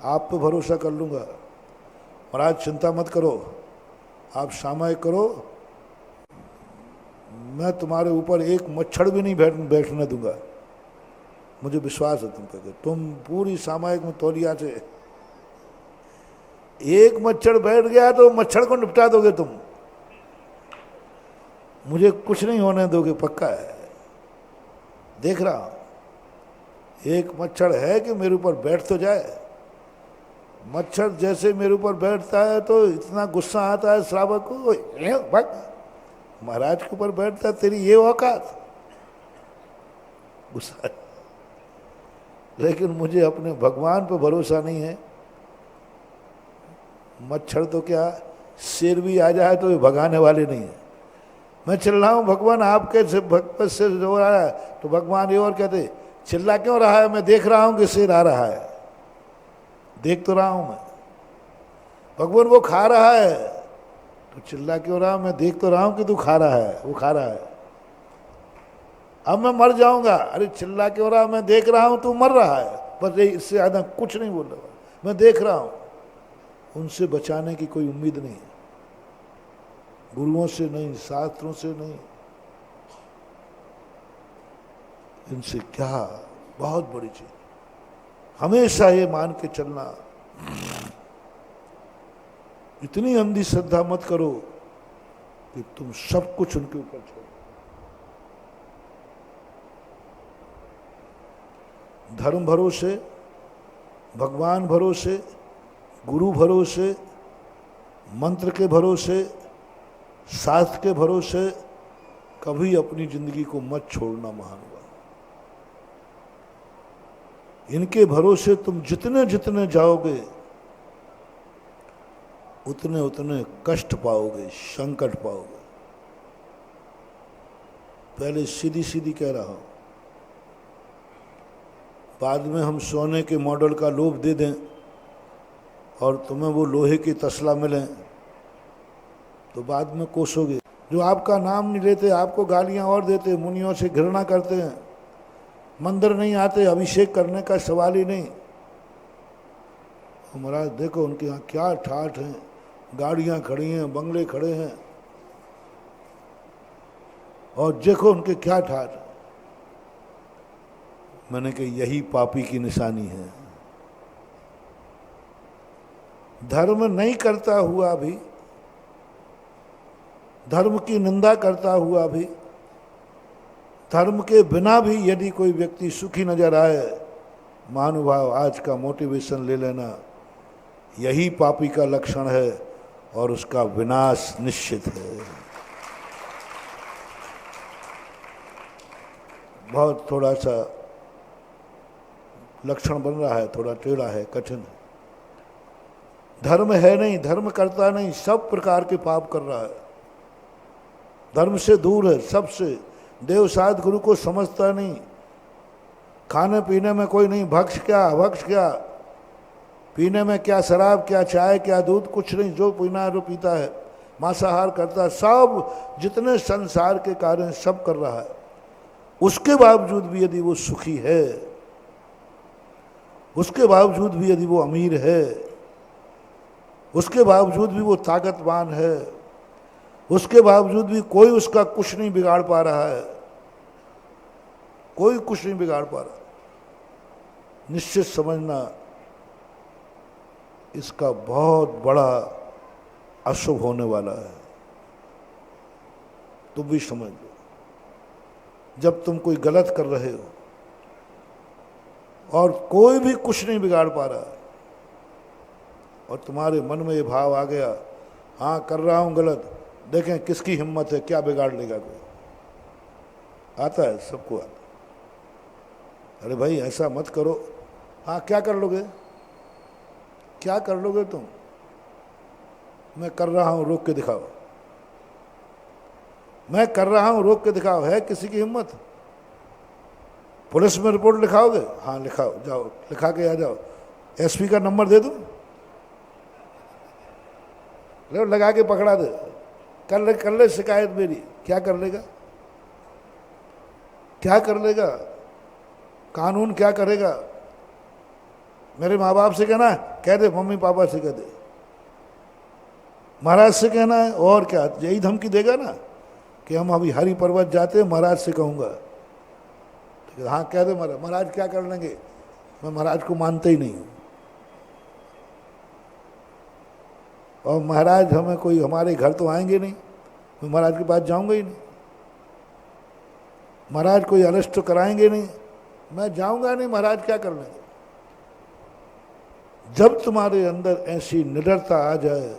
आप पे भरोसा कर लूंगा। महाराज चिंता मत करो, आप सामयिक करो, मैं तुम्हारे ऊपर एक मच्छर भी नहीं बैठने दूंगा। मुझे विश्वास है तुम पे, तुम पूरी सामयिक में तौलिया से एक मच्छर बैठ गया तो मच्छर को निपटा दोगे तुम, मुझे कुछ नहीं होने दोगे, पक्का है। देख रहा हूं एक मच्छर है कि मेरे ऊपर बैठ तो जाए। मच्छर जैसे मेरे ऊपर बैठता है तो इतना गुस्सा आता है श्रावक को, भग महाराज के ऊपर बैठता है, तेरी ये औकात, गुस्सा। लेकिन मुझे अपने भगवान पर भरोसा नहीं है। मच्छर तो क्या, शेर भी आ जाए तो ये भगाने वाले नहीं है। मैं चिल्ला रहा हूं भगवान आपके भक्त से हो रहा है, तो भगवान ये और कहते चिल्ला क्यों रहा है, मैं देख रहा हूं कि शेर आ रहा है, देख तो रहा हूं मैं। भगवान वो खा रहा है तो चिल्ला क्यों रहा, मैं देख तो रहा हूं कि तू खा रहा है, वो खा रहा है। अब मैं मर जाऊंगा, अरे चिल्ला क्यों रहा, मैं देख रहा हूं तू मर रहा है, बस इससे ज्यादा कुछ नहीं बोल रहा, मैं देख रहा हूं। उनसे बचाने की कोई उम्मीद नहीं, गुरुओं से नहीं, शास्त्रों से नहीं, इनसे क्या, बहुत बड़ी चीज। हमेशा ये मान के चलना, इतनी अंधी श्रद्धा मत करो कि तुम सब कुछ उनके ऊपर छोड़ो। धर्म भरोसे, भगवान भरोसे, गुरु भरोसे, मंत्र के भरोसे, शास्त्र के भरोसे कभी अपनी जिंदगी को मत छोड़ना महानुभाव। इनके भरोसे तुम जितने जितने जाओगे उतने उतने कष्ट पाओगे, संकट पाओगे। पहले सीधी सीधी कह रहा हूं, बाद में हम सोने के मॉडल का लोभ दे दें और तुम्हें वो लोहे की तसला मिले तो बाद में कोसोगे। जो आपका नाम नहीं लेते, आपको गालियां और देते, मुनियों से घृणा करते हैं, मंदिर नहीं आते, अभिषेक करने का सवाल ही नहीं। महाराज देखो उनके यहाँ क्या ठाठ हैं, गाड़ियां खड़ी हैं, बंगले खड़े हैं, और देखो उनके क्या ठाठ। मैंने कहा यही पापी की निशानी है। धर्म नहीं करता हुआ भी, धर्म की निंदा करता हुआ भी, धर्म के बिना भी यदि कोई व्यक्ति सुखी नजर आए, महानुभाव आज का मोटिवेशन ले लेना, यही पापी का लक्षण है और उसका विनाश निश्चित है। बहुत थोड़ा सा लक्षण बन रहा है, थोड़ा टेढ़ा है, कठिन है। धर्म है नहीं, धर्म करता नहीं, सब प्रकार के पाप कर रहा है, धर्म से दूर है सबसे, देव साध गुरु को समझता नहीं, खाने पीने में कोई नहीं, भक्ष क्या अभक्ष क्या, पीने में क्या शराब क्या चाय क्या दूध, कुछ नहीं, जो पीना है जो पीता है, मांसाहार करता है, सब जितने संसार के कार्य सब कर रहा है। उसके बावजूद भी यदि वो सुखी है, उसके बावजूद भी यदि वो अमीर है, उसके बावजूद भी वो ताकतवान है, उसके बावजूद भी कोई उसका कुछ नहीं बिगाड़ पा रहा है, कोई कुछ नहीं बिगाड़ पा रहा, निश्चित समझना इसका बहुत बड़ा अशुभ होने वाला है। तुम भी समझ लो, जब तुम कोई गलत कर रहे हो और कोई भी कुछ नहीं बिगाड़ पा रहा और तुम्हारे मन में ये भाव आ गया, हाँ कर रहा हूं गलत, देखें किसकी हिम्मत है, क्या बिगाड़ लेगा कोई, आता है, सबको आता। अरे भाई ऐसा मत करो, हाँ क्या कर लोगे, क्या कर लोगे तुम, मैं कर रहा हूं रोक के दिखाओ, मैं कर रहा हूं रोक के दिखाओ, है किसी की हिम्मत? पुलिस में रिपोर्ट लिखाओगे? हाँ लिखाओ, जाओ लिखा के आ जाओ, एसपी का नंबर दे दूं, लो लगा के पकड़ा दे, कर ले शिकायत मेरी, क्या कर लेगा, क्या कर लेगा, कानून क्या करेगा? मेरे माँ बाप से कहना है, कह दे, मम्मी पापा से कह दे, महाराज से कहना है, और क्या यही धमकी देगा ना कि हम अभी हरि पर्वत जाते हैं, महाराज से कहूँगा, ठीक है, हाँ कह दे महाराज, महाराज क्या कर लेंगे, मैं महाराज को मानता ही नहीं हूँ, और महाराज हमें कोई हमारे घर तो आएंगे नहीं, मैं महाराज के पास जाऊंगा ही नहीं, महाराज कोई अरेस्ट तो कराएंगे नहीं, मैं जाऊंगा नहीं, महाराज क्या कर लेंगे। जब तुम्हारे अंदर ऐसी निडरता आ जाए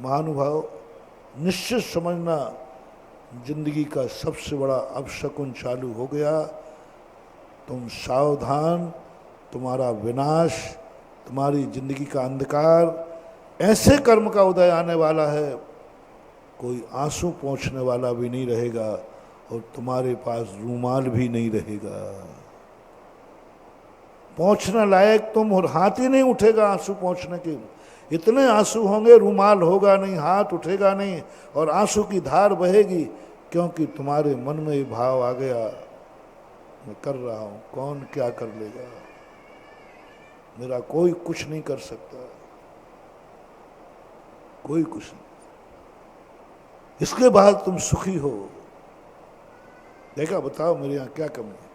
महानुभाव, निश्चित समझना जिंदगी का सबसे बड़ा अपशकुन चालू हो गया, तुम सावधान, तुम्हारा विनाश, तुम्हारी जिंदगी का अंधकार, ऐसे कर्म का उदय आने वाला है, कोई आंसू पोंछने वाला भी नहीं रहेगा और तुम्हारे पास रूमाल भी नहीं रहेगा, पोंछने लायक तुम, और हाथ ही नहीं उठेगा आंसू पोंछने के, इतने आंसू होंगे, रूमाल होगा नहीं, हाथ उठेगा नहीं और आंसू की धार बहेगी, क्योंकि तुम्हारे मन में ये भाव आ गया, मैं कर रहा हूं, कौन क्या कर लेगा, मेरा कोई कुछ नहीं कर सकता, कोई कुछ नहीं। इसके बाद तुम सुखी हो, देखा, बताओ मेरे यहाँ क्या कमी है,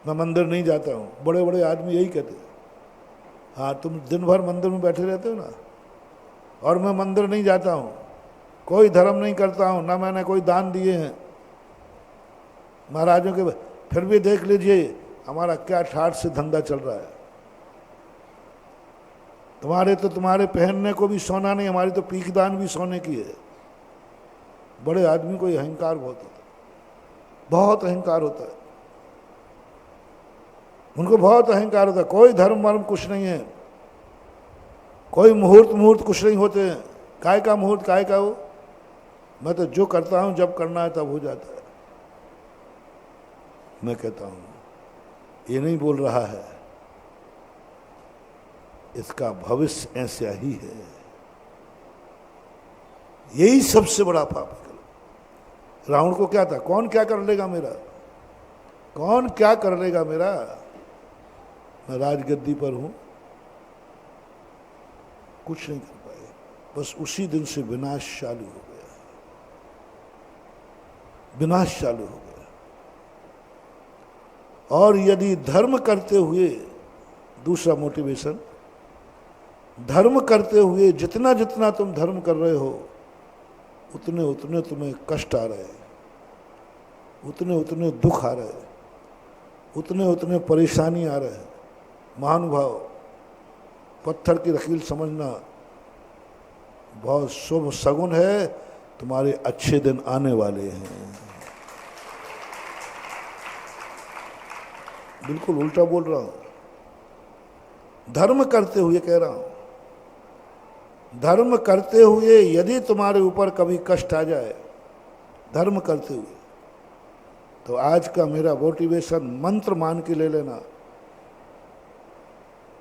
मैं मंदिर नहीं जाता हूँ, बड़े बड़े आदमी यही कहते हैं, हाँ तुम दिन भर मंदिर में बैठे रहते हो ना, और मैं मंदिर नहीं जाता हूँ, कोई धर्म नहीं करता हूँ, ना मैंने कोई दान दिए हैं महाराजों के, फिर भी देख लीजिए हमारा क्या ठाठ से धंधा चल रहा है, तुम्हारे तो तुम्हारे पहनने को भी सोना नहीं, हमारी तो पीकदान भी सोने की है। बड़े आदमी को अहंकार बहुत होता है, बहुत अहंकार होता है, उनको बहुत अहंकार होता है, कोई धर्म वर्म कुछ नहीं है, कोई मुहूर्त कुछ नहीं होते हैं, काय का मुहूर्त काय का हो, मैं तो जो करता हूं जब करना है तब हो जाता है। मैं कहता हूं ये नहीं बोल रहा है, इसका भविष्य ऐसा ही है, यही सबसे बड़ा पाप है। रावण को क्या था, कौन क्या कर लेगा मेरा, कौन क्या कर लेगा मेरा, मैं राजगद्दी पर हूं, कुछ नहीं कर पाए, बस उसी दिन से विनाश चालू हो गया, विनाश चालू हो गया। और यदि धर्म करते हुए, दूसरा मोटिवेशन, धर्म करते हुए जितना जितना तुम धर्म कर रहे हो उतने उतने तुम्हें कष्ट आ रहे हैं, उतने उतने दुख आ रहे हैं, उतने उतने परेशानी आ रहे हैं। महानुभाव, पत्थर की लकीर समझना बहुत शुभ सगुन है, तुम्हारे अच्छे दिन आने वाले हैं। बिल्कुल उल्टा बोल रहा हूं, धर्म करते हुए कह रहा हूं। धर्म करते हुए यदि तुम्हारे ऊपर कभी कष्ट आ जाए, धर्म करते हुए, तो आज का मेरा मोटिवेशन मंत्र मान के ले लेना,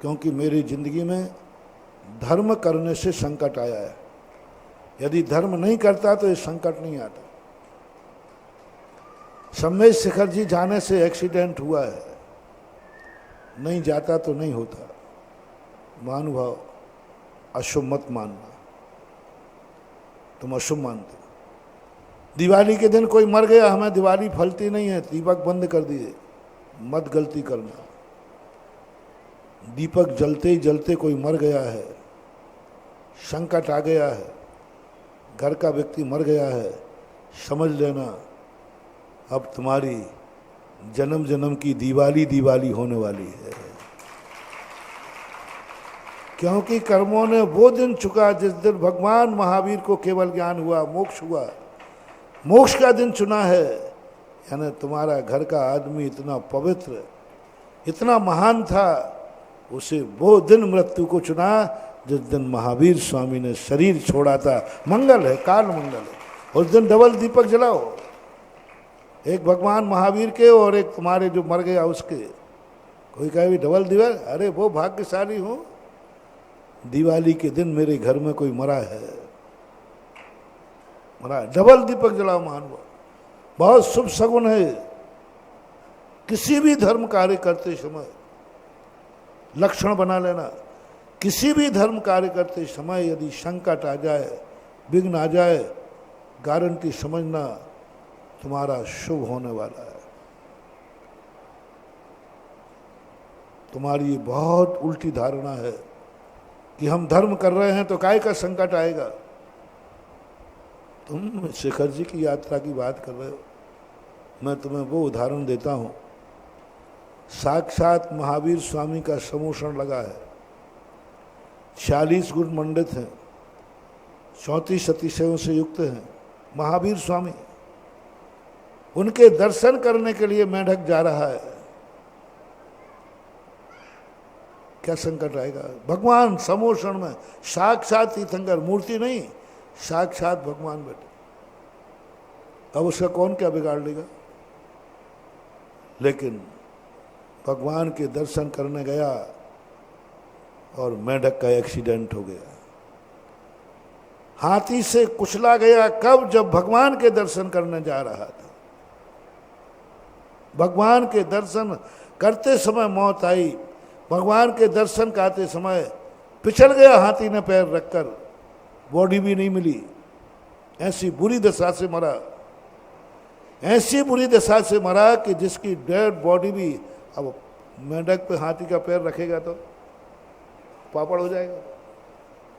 क्योंकि मेरी जिंदगी में धर्म करने से संकट आया है। यदि धर्म नहीं करता तो ये संकट नहीं आता। सम्मेद शिखर जी जाने से एक्सीडेंट हुआ है, नहीं जाता तो नहीं होता। महानुभाव, अशुभ मत मानना, तुम अशुभ मानते हो। दिवाली के दिन कोई मर गया, हमें दिवाली फलती नहीं है, दीपक बंद कर दिए, मत गलती करना। दीपक जलते ही जलते कोई मर गया है, संकट आ गया है, घर का व्यक्ति मर गया है, समझ लेना अब तुम्हारी जन्म जन्म की दिवाली दिवाली होने वाली है। क्योंकि कर्मों ने वो दिन चुका जिस दिन भगवान महावीर को केवल ज्ञान हुआ, मोक्ष हुआ। मोक्ष का दिन चुना है, यानी तुम्हारा घर का आदमी इतना पवित्र, इतना महान था, उसे वो दिन मृत्यु को चुना जिस दिन महावीर स्वामी ने शरीर छोड़ा था। मंगल है, काल मंगल है। उस दिन डबल दीपक जलाओ, एक भगवान महावीर के और एक तुम्हारे जो मर गया उसके। कोई कहे भी डबल दीपक, अरे वो भाग्यशाली हूं, दिवाली के दिन मेरे घर में कोई मरा है, मरा है। डबल दीपक जलाओ महानुभाव, बहुत शुभ सगुन है। किसी भी धर्म कार्य करते समय लक्षण बना लेना, किसी भी धर्म कार्य करते समय यदि संकट आ जाए, विघ्न आ जाए, गारंटी समझना तुम्हारा शुभ होने वाला है। तुम्हारी ये बहुत उल्टी धारणा है कि हम धर्म कर रहे हैं तो काय का संकट आएगा। तुम शिखर जी की यात्रा की बात कर रहे हो, मैं तुम्हें वो उदाहरण देता हूं। साक्षात महावीर स्वामी का समोषण लगा है, 46 गुण मंडित हैं, 34 अतिशयों से युक्त हैं महावीर स्वामी। उनके दर्शन करने के लिए मेढक जा रहा है, क्या संकट आएगा। भगवान समोषण में साक्षात तीर्थंकर, मूर्ति नहीं, साक्षात भगवान बैठे। अब उसका कौन क्या बिगाड़ लेगा। लेकिन भगवान के दर्शन करने गया और मेढक का एक्सीडेंट हो गया, हाथी से कुचला गया। कब? जब भगवान के दर्शन करने जा रहा था। भगवान के दर्शन करते समय मौत आई, भगवान के दर्शन करते समय पिछड़ गया हाथी ने पैर रखकर, बॉडी भी नहीं मिली। ऐसी बुरी दशा से मरा, ऐसी बुरी दशा से मरा कि जिसकी डेड बॉडी भी, अब मेंढक पे हाथी का पैर रखेगा तो पापड़ हो जाएगा।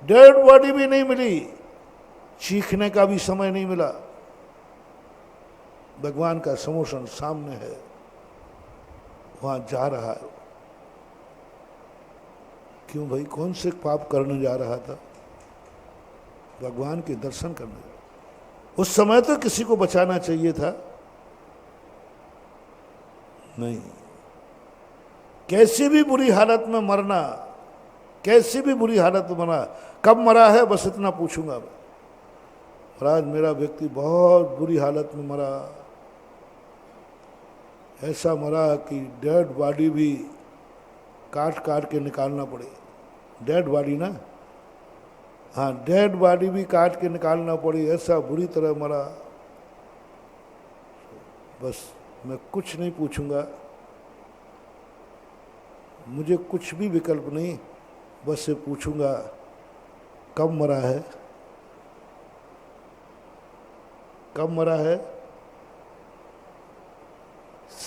डेड बॉडी भी नहीं मिली, चीखने का भी समय नहीं मिला। भगवान का समोषण सामने है, वहां जा रहा है। क्यों भाई, कौन से पाप करने जा रहा था? भगवान के दर्शन करने। उस समय तो किसी को बचाना चाहिए था, नहीं। कैसी भी बुरी हालत में मरना, कैसी भी बुरी हालत में मरा। कब मरा है बस इतना पूछूंगा मैं। महाराज मेरा व्यक्ति बहुत बुरी हालत में मरा, ऐसा मरा कि डेड बॉडी भी काट काट के निकालना पड़े। डेड बॉडी ना, हाँ, डेड बॉडी भी काट के निकालना पड़ी, ऐसा बुरी तरह मरा। बस मैं कुछ नहीं पूछूंगा, मुझे कुछ भी विकल्प नहीं, बस ये पूछूंगा कब मरा है, कब मरा है।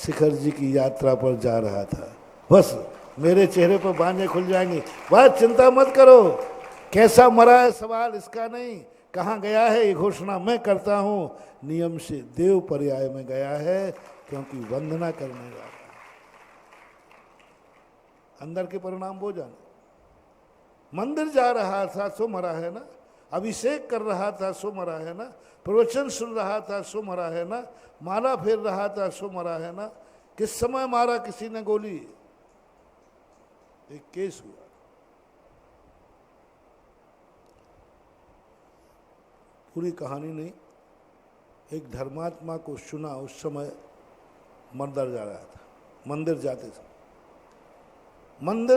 शिखर जी की यात्रा पर जा रहा था। बस मेरे चेहरे पर बांझे खुल जाएंगे, बस चिंता मत करो। कैसा मरा है सवाल इसका नहीं, कहाँ गया है ये घोषणा मैं करता हूँ। नियम से देव पर्याय में गया है, क्योंकि वंदना करने जा रहा है। अंदर के परिणाम वो जाने। मंदिर जा रहा था सो मरा है ना, अभिषेक कर रहा था सो मरा है ना, प्रवचन सुन रहा था सो मरा है ना, माला फेर रहा था सो मरा है ना। किस समय मारा किसी ने गोली? एक केस हुआ, पूरी कहानी नहीं। एक धर्मात्मा को सुना, उस समय मंदिर जा रहा था, मंदिर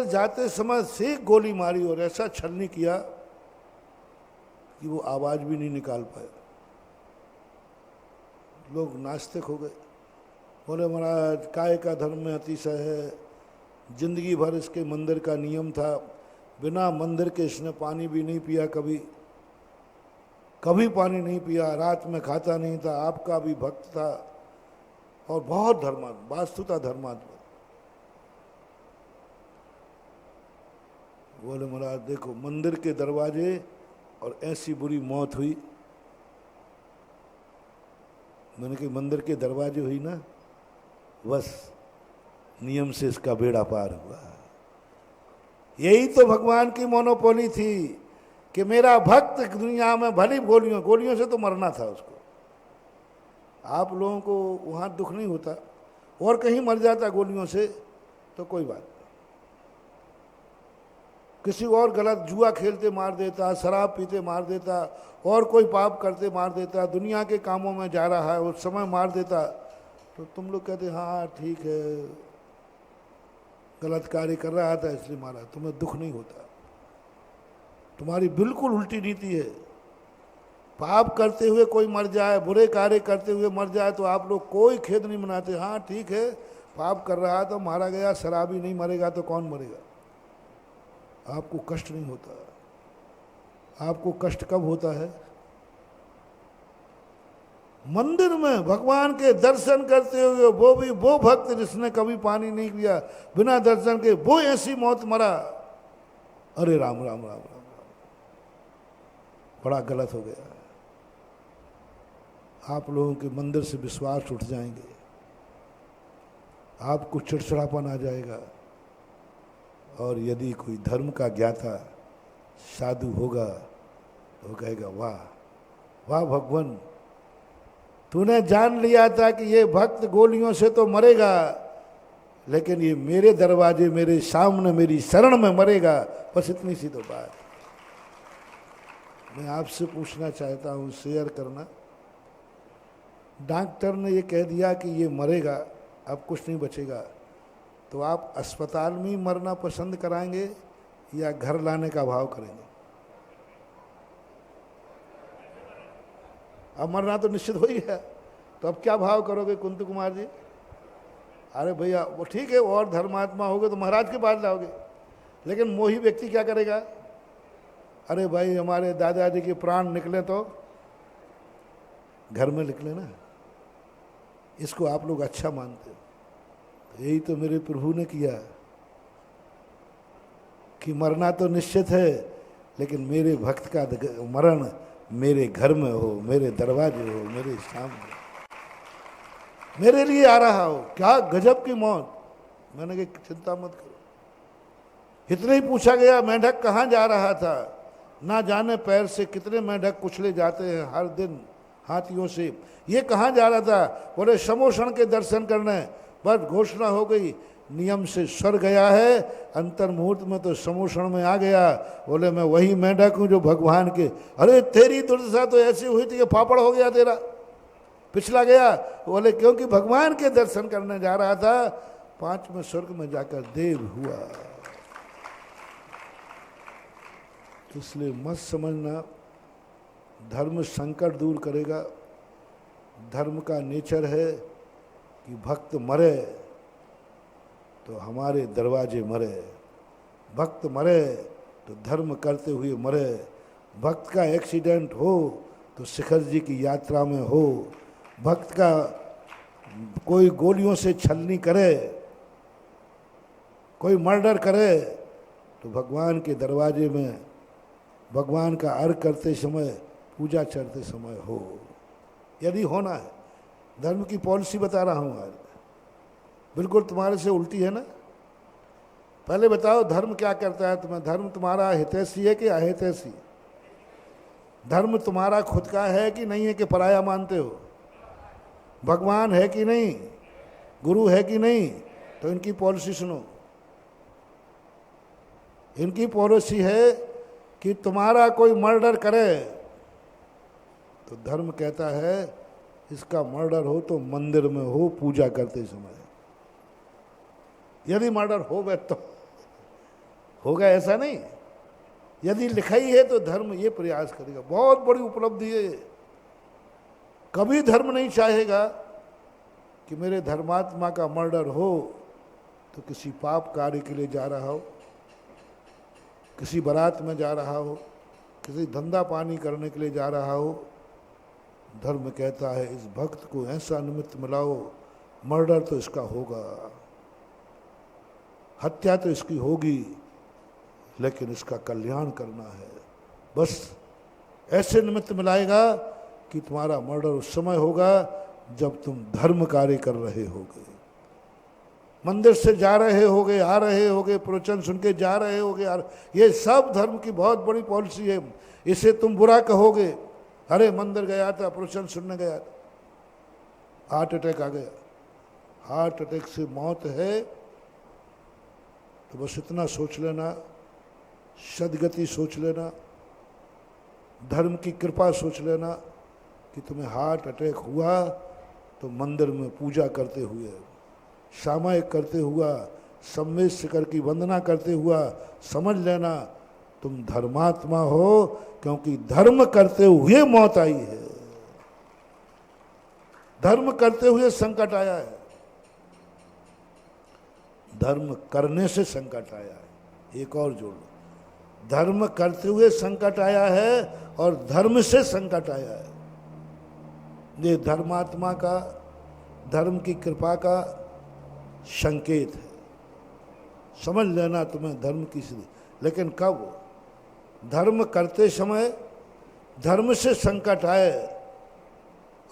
जाते समय से गोली मारी और ऐसा छलनी किया कि वो आवाज भी नहीं निकाल पाए। लोग नास्तिक हो गए, बोले महाराज काय का धर्म में अतिशय है, जिंदगी भर इसके मंदिर का नियम था, बिना मंदिर के इसने पानी भी नहीं पिया, कभी पानी नहीं पिया, रात में खाता नहीं था, आपका भी भक्त था और बहुत धर्मात्मा, वास्तुता धर्मात्मा। बोले महाराज देखो मंदिर के दरवाजे और ऐसी बुरी मौत हुई। मैंने कहा मंदिर के दरवाजे हुई ना, बस नियम से इसका बेड़ा पार हुआ। यही तो भगवान की मोनोपोली थी कि मेरा भक्त दुनिया में भली गोलियों से तो मरना था उसको। आप लोगों को वहाँ दुख नहीं होता, और कहीं मर जाता गोलियों से तो कोई बात नहीं। किसी और गलत जुआ खेलते मार देता, शराब पीते मार देता, और कोई पाप करते मार देता, दुनिया के कामों में जा रहा है उस समय मार देता, तो तुम लोग कहते हाँ ठीक है गलत कार्य कर रहा था इसलिए मारा, तुम्हें दुख नहीं होता। तुम्हारी बिल्कुल उल्टी नीति है। पाप करते हुए कोई मर जाए, बुरे कार्य करते हुए मर जाए तो आप लोग कोई खेद नहीं मनाते। हाँ ठीक है पाप कर रहा तो मारा गया, शराबी नहीं मरेगा तो कौन मरेगा? आपको कष्ट नहीं होता। आपको कष्ट कब होता है? मंदिर में भगवान के दर्शन करते हुए वो भी वो भक्त जिसने कभी पानी नहीं पिया, बिना दर्शन के वो ऐसी मौत मरा। अरे राम राम राम राम राम, बड़ा गलत हो गया। आप लोगों के मंदिर से विश्वास उठ जाएंगे, आपको चिड़चिड़ापन आ जाएगा। और यदि कोई धर्म का ज्ञाता साधु होगा तो कहेगा वाह वाह भगवान, तूने जान लिया था कि ये भक्त गोलियों से तो मरेगा, लेकिन ये मेरे दरवाजे, मेरे सामने, मेरी शरण में मरेगा। बस इतनी सी तो बात। मैं आपसे पूछना चाहता हूँ, शेयर करना। डॉक्टर ने ये कह दिया कि ये मरेगा, अब कुछ नहीं बचेगा, तो आप अस्पताल में ही मरना पसंद कराएंगे या घर लाने का भाव करेंगे? अब मरना तो निश्चित हो ही है, तो अब क्या भाव करोगे कुंती कुमार जी? अरे भैया वो ठीक है, और धर्मात्मा होगे तो महाराज के पास जाओगे, लेकिन मोही व्यक्ति क्या करेगा? अरे भाई हमारे दादाजी के प्राण निकले तो घर में निकले ना। इसको आप लोग अच्छा मानते हो। तो यही तो मेरे प्रभु ने किया कि मरना तो निश्चित है, लेकिन मेरे भक्त का मरण मेरे घर में हो, मेरे दरवाजे हो, मेरे सामने, मेरे लिए आ रहा हो। क्या गजब की मौत। मैंने कहा चिंता मत करो। इतने ही पूछा गया मेंढक कहाँ जा रहा था? ना जाने पैर से कितने मेंढक कुचले जाते हैं हर दिन हाथियों से। ये कहाँ जा रहा था? बोले समोषण के दर्शन करने। बस घोषणा हो गई, नियम से स्वर गया है, अंतर मुहूर्त में तो समोषण में आ गया। बोले मैं वही मेंढक हूँ जो भगवान के। अरे तेरी दुर्दशा तो ऐसी हुई थी कि फापड़ हो गया तेरा, पिछला गया। बोले क्योंकि भगवान के दर्शन करने जा रहा था, 5वें स्वर्ग में जाकर देव हुआ। इसलिए मत समझना धर्म संकट दूर करेगा। धर्म का नेचर है कि भक्त मरे तो हमारे दरवाजे मरे, भक्त मरे तो धर्म करते हुए मरे। भक्त का एक्सीडेंट हो तो शिखर जी की यात्रा में हो, भक्त का कोई गोलियों से छलनी करे, कोई मर्डर करे, तो भगवान के दरवाजे में भगवान का अर्घ करते समय, पूजा चढ़ते समय हो, यदि होना है। धर्म की पॉलिसी बता रहा हूँ आज, बिल्कुल तुम्हारे से उल्टी है ना। पहले बताओ धर्म क्या करता है तुम्हें? धर्म तुम्हारा हितैषी है कि अहितैषी? धर्म तुम्हारा खुद का है कि नहीं है कि पराया मानते हो? भगवान है कि नहीं? गुरु है कि नहीं? तो इनकी पॉलिसी सुनो। इनकी पॉलिसी है कि तुम्हारा कोई मर्डर करे तो धर्म कहता है इसका मर्डर हो तो मंदिर में हो, पूजा करते समय। यदि मर्डर हो गए तो होगा, ऐसा नहीं। यदि लिखाई है तो धर्म ये प्रयास करेगा। बहुत बड़ी उपलब्धि है। कभी धर्म नहीं चाहेगा कि मेरे धर्मात्मा का मर्डर हो तो किसी पाप कार्य के लिए जा रहा हो, किसी बारात में जा रहा हो, किसी धंधा पानी करने के लिए जा रहा हो। धर्म कहता है इस भक्त को ऐसा निमित्त मिलाओ, मर्डर तो इसका होगा, हत्या तो इसकी होगी, लेकिन इसका कल्याण करना है। बस ऐसे निमित्त मिलाएगा कि तुम्हारा मर्डर उस समय होगा जब तुम धर्म कार्य कर रहे होगे। मंदिर से जा रहे होगे, आ रहे होगे, प्रवचन सुन के जा रहे होगे, ये सब धर्म की बहुत बड़ी पॉलिसी है। इसे तुम बुरा कहोगे, अरे मंदिर गया था, प्रवचन सुनने गया था, हार्ट अटैक आ गया। हार्ट अटैक से मौत है तो बस इतना सोच लेना, सदगति सोच लेना, धर्म की कृपा सोच लेना कि तुम्हें हार्ट अटैक हुआ तो मंदिर में पूजा करते हुए, सामायिक करते हुआ, सम्मेद शिखर की वंदना करते हुआ समझ लेना तुम धर्मात्मा हो, क्योंकि धर्म करते हुए मौत आई है, धर्म करते हुए संकट आया है, धर्म करने से संकट आया है। एक और जोड़ लो, धर्म करते हुए संकट आया है और धर्म से संकट आया है। ये धर्मात्मा का, धर्म की कृपा का संकेत है। समझ लेना तुम्हें धर्म की सिद्धि। लेकिन कब? धर्म करते समय धर्म से संकट आए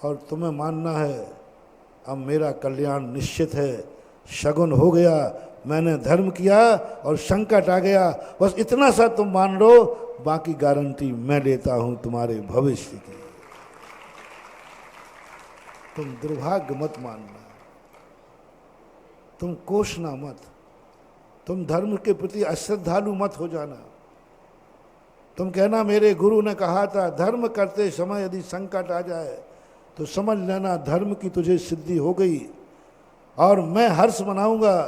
और तुम्हें मानना है अब मेरा कल्याण निश्चित है, शगुन हो गया, मैंने धर्म किया और संकट आ गया, बस इतना सा तुम मान लो, बाकी गारंटी मैं लेता हूं तुम्हारे भविष्य की। तुम दुर्भाग्य मत मानना, तुम कोसना मत, तुम धर्म के प्रति अश्रद्धालु मत हो जाना। तुम कहना मेरे गुरु ने कहा था धर्म करते समय यदि संकट आ जाए तो समझ लेना धर्म की तुझे सिद्धि हो गई, और मैं हर्ष मनाऊंगा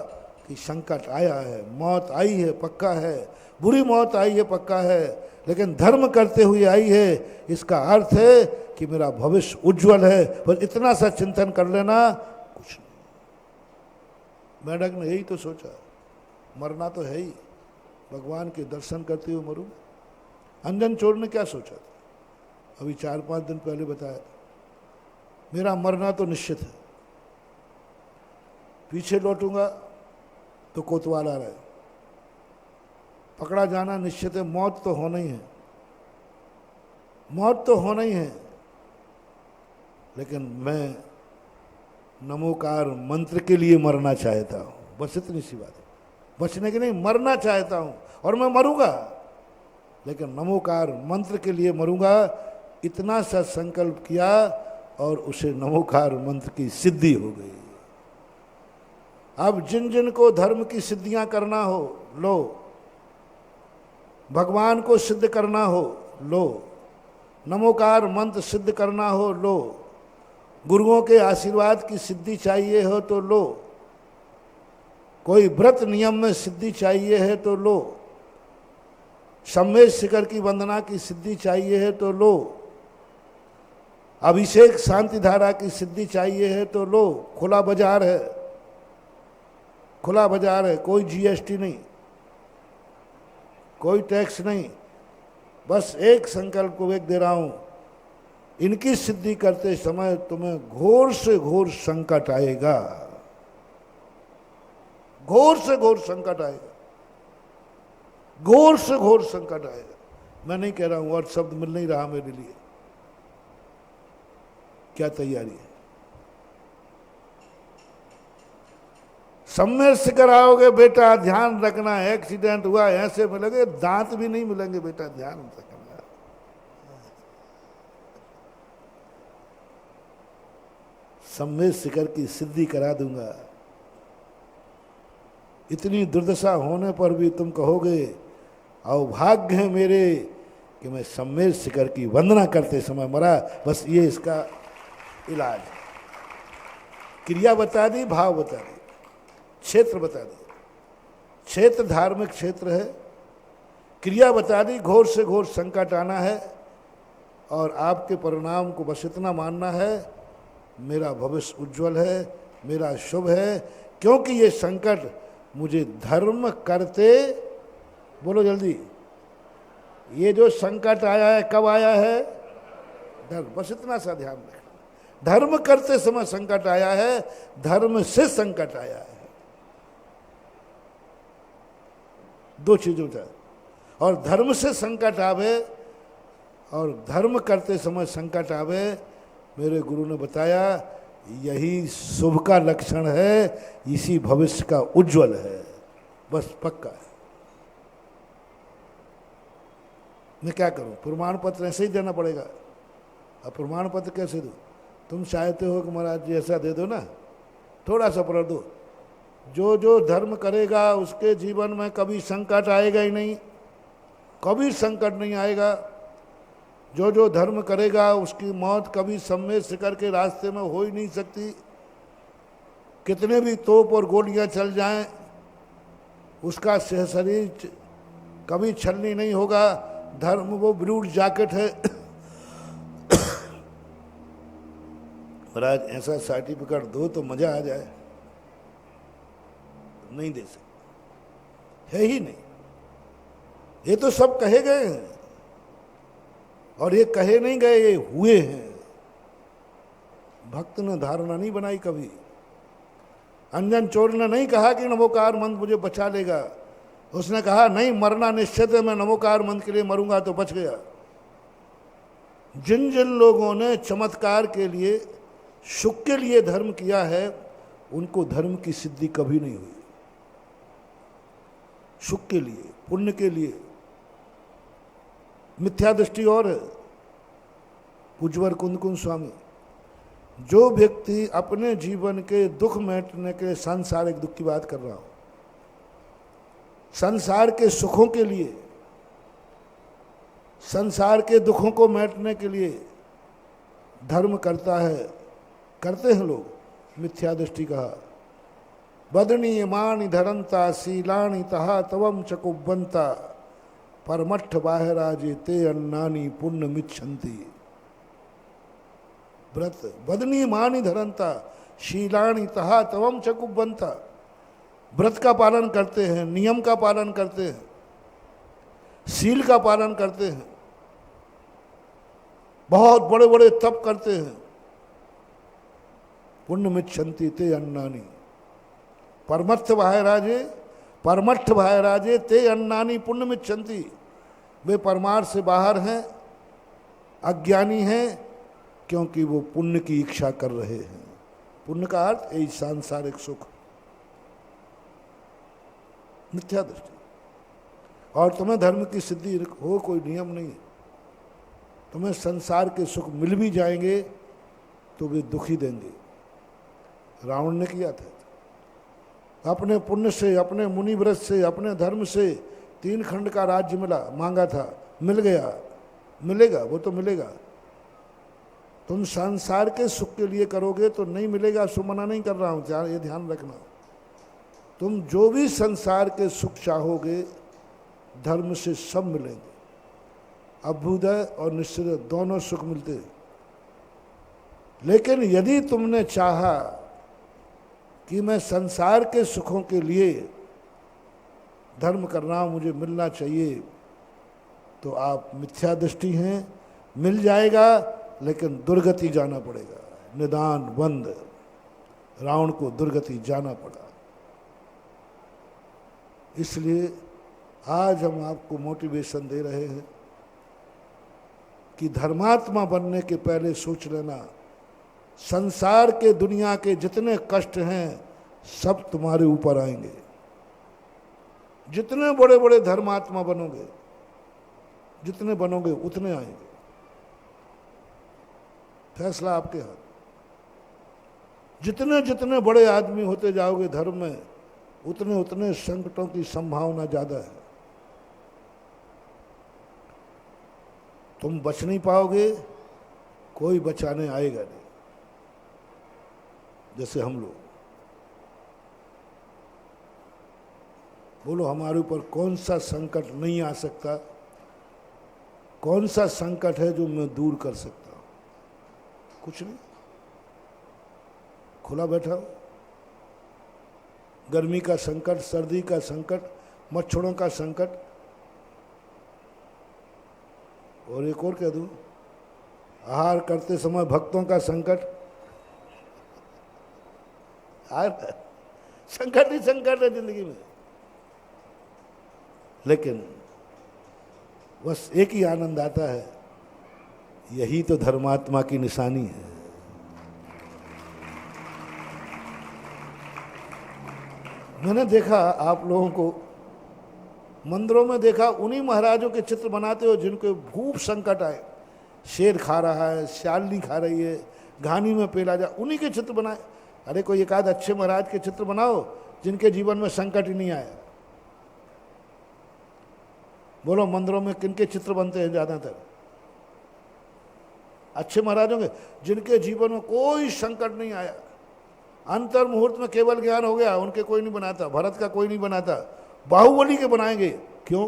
कि संकट आया है, मौत आई है, पक्का है, बुरी मौत आई है, पक्का है, लेकिन धर्म करते हुए आई है। इसका अर्थ है कि मेरा भविष्य उज्जवल है। बस इतना सा चिंतन कर लेना, कुछ नहीं। मेढक ने यही तो सोचा, मरना तो है ही, भगवान के दर्शन करते हुए मरूं। अंजन चोर ने क्या सोचा था? अभी 4-5 दिन पहले बताया, मेरा मरना तो निश्चित है, पीछे लौटूंगा तो कोतवाल आ रहा है, पकड़ा जाना निश्चित है, मौत तो होना ही है, मौत तो होना ही है, लेकिन मैं नमोकार मंत्र के लिए मरना चाहता हूँ। बस इतनी सी बात है, बचने की नहीं, मरना चाहता हूँ और मैं मरूंगा, लेकिन नमोकार मंत्र के लिए मरूंगा। इतना सा संकल्प किया और उसे नमोकार मंत्र की सिद्धि हो गई। अब जिन जिन को धर्म की सिद्धियां करना हो लो, भगवान को सिद्ध करना हो लो, नमोकार मंत्र सिद्ध करना हो लो, गुरुओं के आशीर्वाद की सिद्धि चाहिए हो तो लो, कोई व्रत नियम में सिद्धि चाहिए है तो लो, सम्मेद शिखर की वंदना की सिद्धि चाहिए है तो लो, अभिषेक शांति धारा की सिद्धि चाहिए है तो लो। खुला बाजार है, खुला बाजार है, कोई जीएसटी नहीं, कोई टैक्स नहीं। बस एक संकल्प को एक दे रहा हूं, इनकी सिद्धि करते समय तुम्हें घोर से घोर संकट आएगा, घोर से घोर संकट आएगा, घोर से घोर संकट आएगा। मैं नहीं कह रहा हूं, और शब्द मिल नहीं रहा मेरे लिए। क्या तैयारी है? सम्मेर से कराओगे बेटा, ध्यान रखना, एक्सीडेंट हुआ ऐसे मिलेंगे, दांत भी नहीं मिलेंगे बेटा, ध्यान रखना। सम्मेर शिखर की सिद्धि करा दूंगा। इतनी दुर्दशा होने पर भी तुम कहोगे अभाग्य है मेरे कि मैं सम्मेर शिखर की वंदना करते समय मरा। बस ये इसका इलाज है। क्रिया बता दी, भाव बता दी, क्षेत्र बता दी। क्षेत्र धार्मिक क्षेत्र है, क्रिया बता दी, घोर से घोर संकट आना है और आपके परिणाम को बस इतना मानना है, मेरा भविष्य उज्जवल है, मेरा शुभ है, क्योंकि ये संकट मुझे धर्म करते, बोलो जल्दी, ये जो संकट आया है कब आया है? धर्म। बस इतना सा ध्यान रखना। धर्म करते समय संकट आया है, धर्म से संकट आया है। दो चीजों का। और धर्म से संकट आवे और धर्म करते समय संकट आवे, मेरे गुरु ने बताया यही शुभ का लक्षण है, इसी भविष्य का उज्जवल है। बस पक्का है। मैं क्या करूं? प्रमाण पत्र ऐसे ही देना पड़ेगा। अब प्रमाण पत्र कैसे दूं? तुम चाहते हो कि महाराज जी ऐसा दे दो ना, थोड़ा सा पढ़ दो, जो जो धर्म करेगा उसके जीवन में कभी संकट आएगा ही नहीं, कभी संकट नहीं आएगा। जो जो धर्म करेगा उसकी मौत कभी सम्मेर शिखर के रास्ते में हो ही नहीं सकती। कितने भी तोप और गोलियां चल जाएं, उसका शरीर कभी छलनी नहीं होगा। धर्म वो ब्लू जैकेट है। महाराज ऐसा सर्टिफिकेट दो तो मजा आ जाए, नहीं दे सकते, है ही नहीं। ये तो सब कहे गए हैं, और ये कहे नहीं गए, ये हुए हैं। भक्त ने धारणा नहीं बनाई कभी। अंजन चोर ने नहीं कहा कि नमोकार मंत्र मुझे बचा लेगा, उसने कहा नहीं, मरना निश्चित है, मैं नमोकार मंत्र के लिए मरूंगा तो बच गया। जिन जिन लोगों ने चमत्कार के लिए, सुख के लिए धर्म किया है, उनको धर्म की सिद्धि कभी नहीं हुई। सुख के लिए, पुण्य के लिए। मिथ्या दृष्टि और है। पूज्यवर कुंद स्वामी, जो व्यक्ति अपने जीवन के दुख मिटने के, सांसारिक दुख की बात कर रहा हूं, संसार के सुखों के लिए, संसार के दुखों को मिटने के लिए धर्म करता है, करते हैं लोग, मिथ्या दृष्टि कहा। बदनी मानी धरंता शीलानी तहा तवम चकुबंता परमठ बाहराजे ते अन्नानी पुण्य मिच्छन्ति। व्रत बदनी मानी धरंता शीलानी तहा तवम चकुबंता। व्रत का पालन करते हैं, नियम का पालन करते हैं, शील का पालन करते हैं, बहुत बड़े बड़े तप करते हैं। पुण्य मिच्छन्ति ते अन्नानी। परमठ भायराजे ते अन्नानी पुण्य मिच्छन्ति। वे परमार्थ से बाहर हैं, अज्ञानी हैं, क्योंकि वो पुण्य की इच्छा कर रहे हैं। पुण्य का अर्थ यही सांसारिक सुख, मिथ्या दृष्टि। और तुम्हें धर्म की सिद्धि हो, कोई नियम नहीं। तुम्हें संसार के सुख मिल भी जाएंगे तो वे दुखी देंगे। रावण ने किया था, अपने पुण्य से, अपने मुनि व्रत से, अपने धर्म से 3 खंड का राज्य मिला, मांगा था, मिल गया, मिलेगा, वो तो मिलेगा। तुम संसार के सुख के लिए करोगे तो नहीं मिलेगा, सो मना नहीं कर रहा हूं, ये ध्यान रखना। तुम जो भी संसार के सुख चाहोगे, धर्म से सब मिलेंगे। अभ्युदय और निश्चित दोनों सुख मिलते हैं। लेकिन यदि तुमने चाहा कि मैं संसार के सुखों के लिए धर्म कर रहा हूं, मुझे मिलना चाहिए, तो आप मिथ्या दृष्टि हैं। मिल जाएगा, लेकिन दुर्गति जाना पड़ेगा। निदान बंद, रावण को दुर्गति जाना पड़ा। इसलिए आज हम आपको मोटिवेशन दे रहे हैं कि धर्मात्मा बनने के पहले सोच लेना, संसार के दुनिया के जितने कष्ट हैं सब तुम्हारे ऊपर आएंगे। जितने बड़े बड़े धर्मात्मा बनोगे, जितने बनोगे उतने आएंगे। फैसला आपके हाथ। जितने जितने बड़े आदमी होते जाओगे धर्म में, उतने उतने संकटों की संभावना ज्यादा है। तुम बच नहीं पाओगे, कोई बचाने आएगा नहीं। जैसे हम लोग, बोलो हमारे ऊपर कौन सा संकट नहीं आ सकता? कौन सा संकट है जो मैं दूर कर सकता हूं? कुछ नहीं। खुला बैठा हो। गर्मी का संकट, सर्दी का संकट, मच्छरों का संकट, और एक और कह दूं, आहार करते समय भक्तों का संकट। संकट ही संकट है जिंदगी में। लेकिन बस एक ही आनंद आता है, यही तो धर्मात्मा की निशानी है। मैंने देखा आप लोगों को मंदिरों में देखा, उन्हीं महाराजों के चित्र बनाते हो जिनको भूख संकट आए। शेर खा रहा है, श्यालनी खा रही है, घानी में पेला जा, उन्हीं के चित्र बनाए। अरे कोई एक आध अच्छे महाराज के चित्र बनाओ जिनके जीवन में संकट ही नहीं आया। बोलो मंदिरों में किनके चित्र बनते हैं ज्यादातर? अच्छे महाराजों के, जिनके जीवन में कोई संकट नहीं आया, अंतर मुहूर्त में केवल ज्ञान हो गया, उनके कोई नहीं बनाता। भरत का कोई नहीं बनाता, बाहुबली के बनाएंगे। क्यों?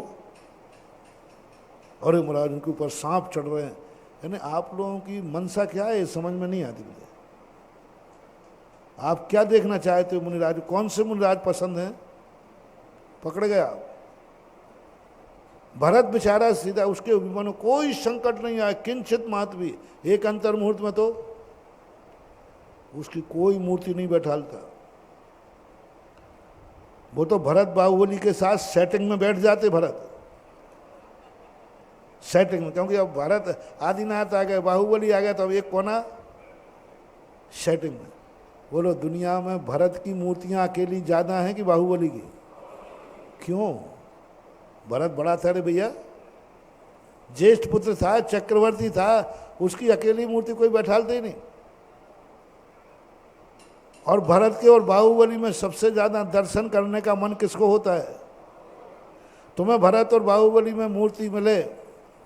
अरे महाराज उनके ऊपर सांप चढ़ रहे हैं। यानी आप लोगों की मनसा क्या है समझ में नहीं आती मुझे। आप क्या देखना चाहते हो मुनिराज? कौन से मुनिराज पसंद हैं? पकड़ गया आप। भरत बेचारा सीधा, उसके मन में कोई संकट नहीं आया, किंचित मात्र भी। एक अंतर मुहूर्त में तो उसकी कोई मूर्ति नहीं बैठालता। वो तो भरत बाहुबली के साथ सेटिंग में बैठ जाते। भरत सेटिंग में, क्योंकि अब भरत आदिनाथ आ गए, बाहुबली आ गया, तो अब एक कोना सेटिंग में। बोलो दुनिया में भरत की मूर्तियां अकेली ज्यादा हैं कि बाहुबली की? क्यों? भरत बड़ा था रे भैया, ज्येष्ठ पुत्र था, चक्रवर्ती था, उसकी अकेली मूर्ति कोई बैठालते ही नहीं। और भरत के और बाहुबली में सबसे ज्यादा दर्शन करने का मन किसको होता है? तुम्हें भरत और बाहुबली में मूर्ति मिले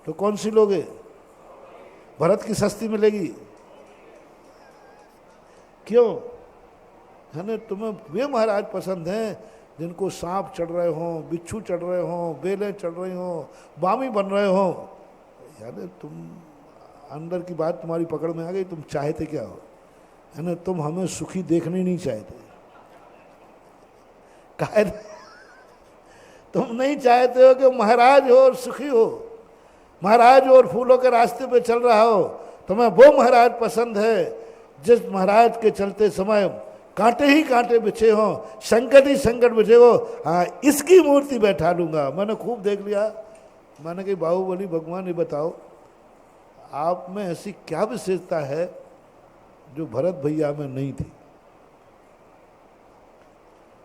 तो कौन सी लोगे? भरत की सस्ती मिलेगी। क्यों? है ना? तुम्हें वे महाराज पसंद हैं जिनको सांप चढ़ रहे हों, बिच्छू चढ़ रहे हों, बेलें चढ़ रही हों, बामी बन रहे हों। यार तुम अंदर की बात तुम्हारी पकड़ में आ गई। तुम चाहते क्या हो? है ना? तुम हमें सुखी देखने नहीं चाहते। काहे? तुम नहीं चाहते हो कि महाराज हो और सुखी हो, महाराज हो और फूलों के रास्ते पे चल रहा हो। तुम्हें वो महाराज पसंद है जिस महाराज के चलते समय कांटे ही कांटे बिछे हों, संकट ही संकट बिछे हो। हाँ, इसकी मूर्ति बैठा लूंगा। मैंने खूब देख लिया। मैंने कहा बाहुबली भगवान ये बताओ, आप में ऐसी क्या विशेषता है जो भरत भैया में नहीं थी?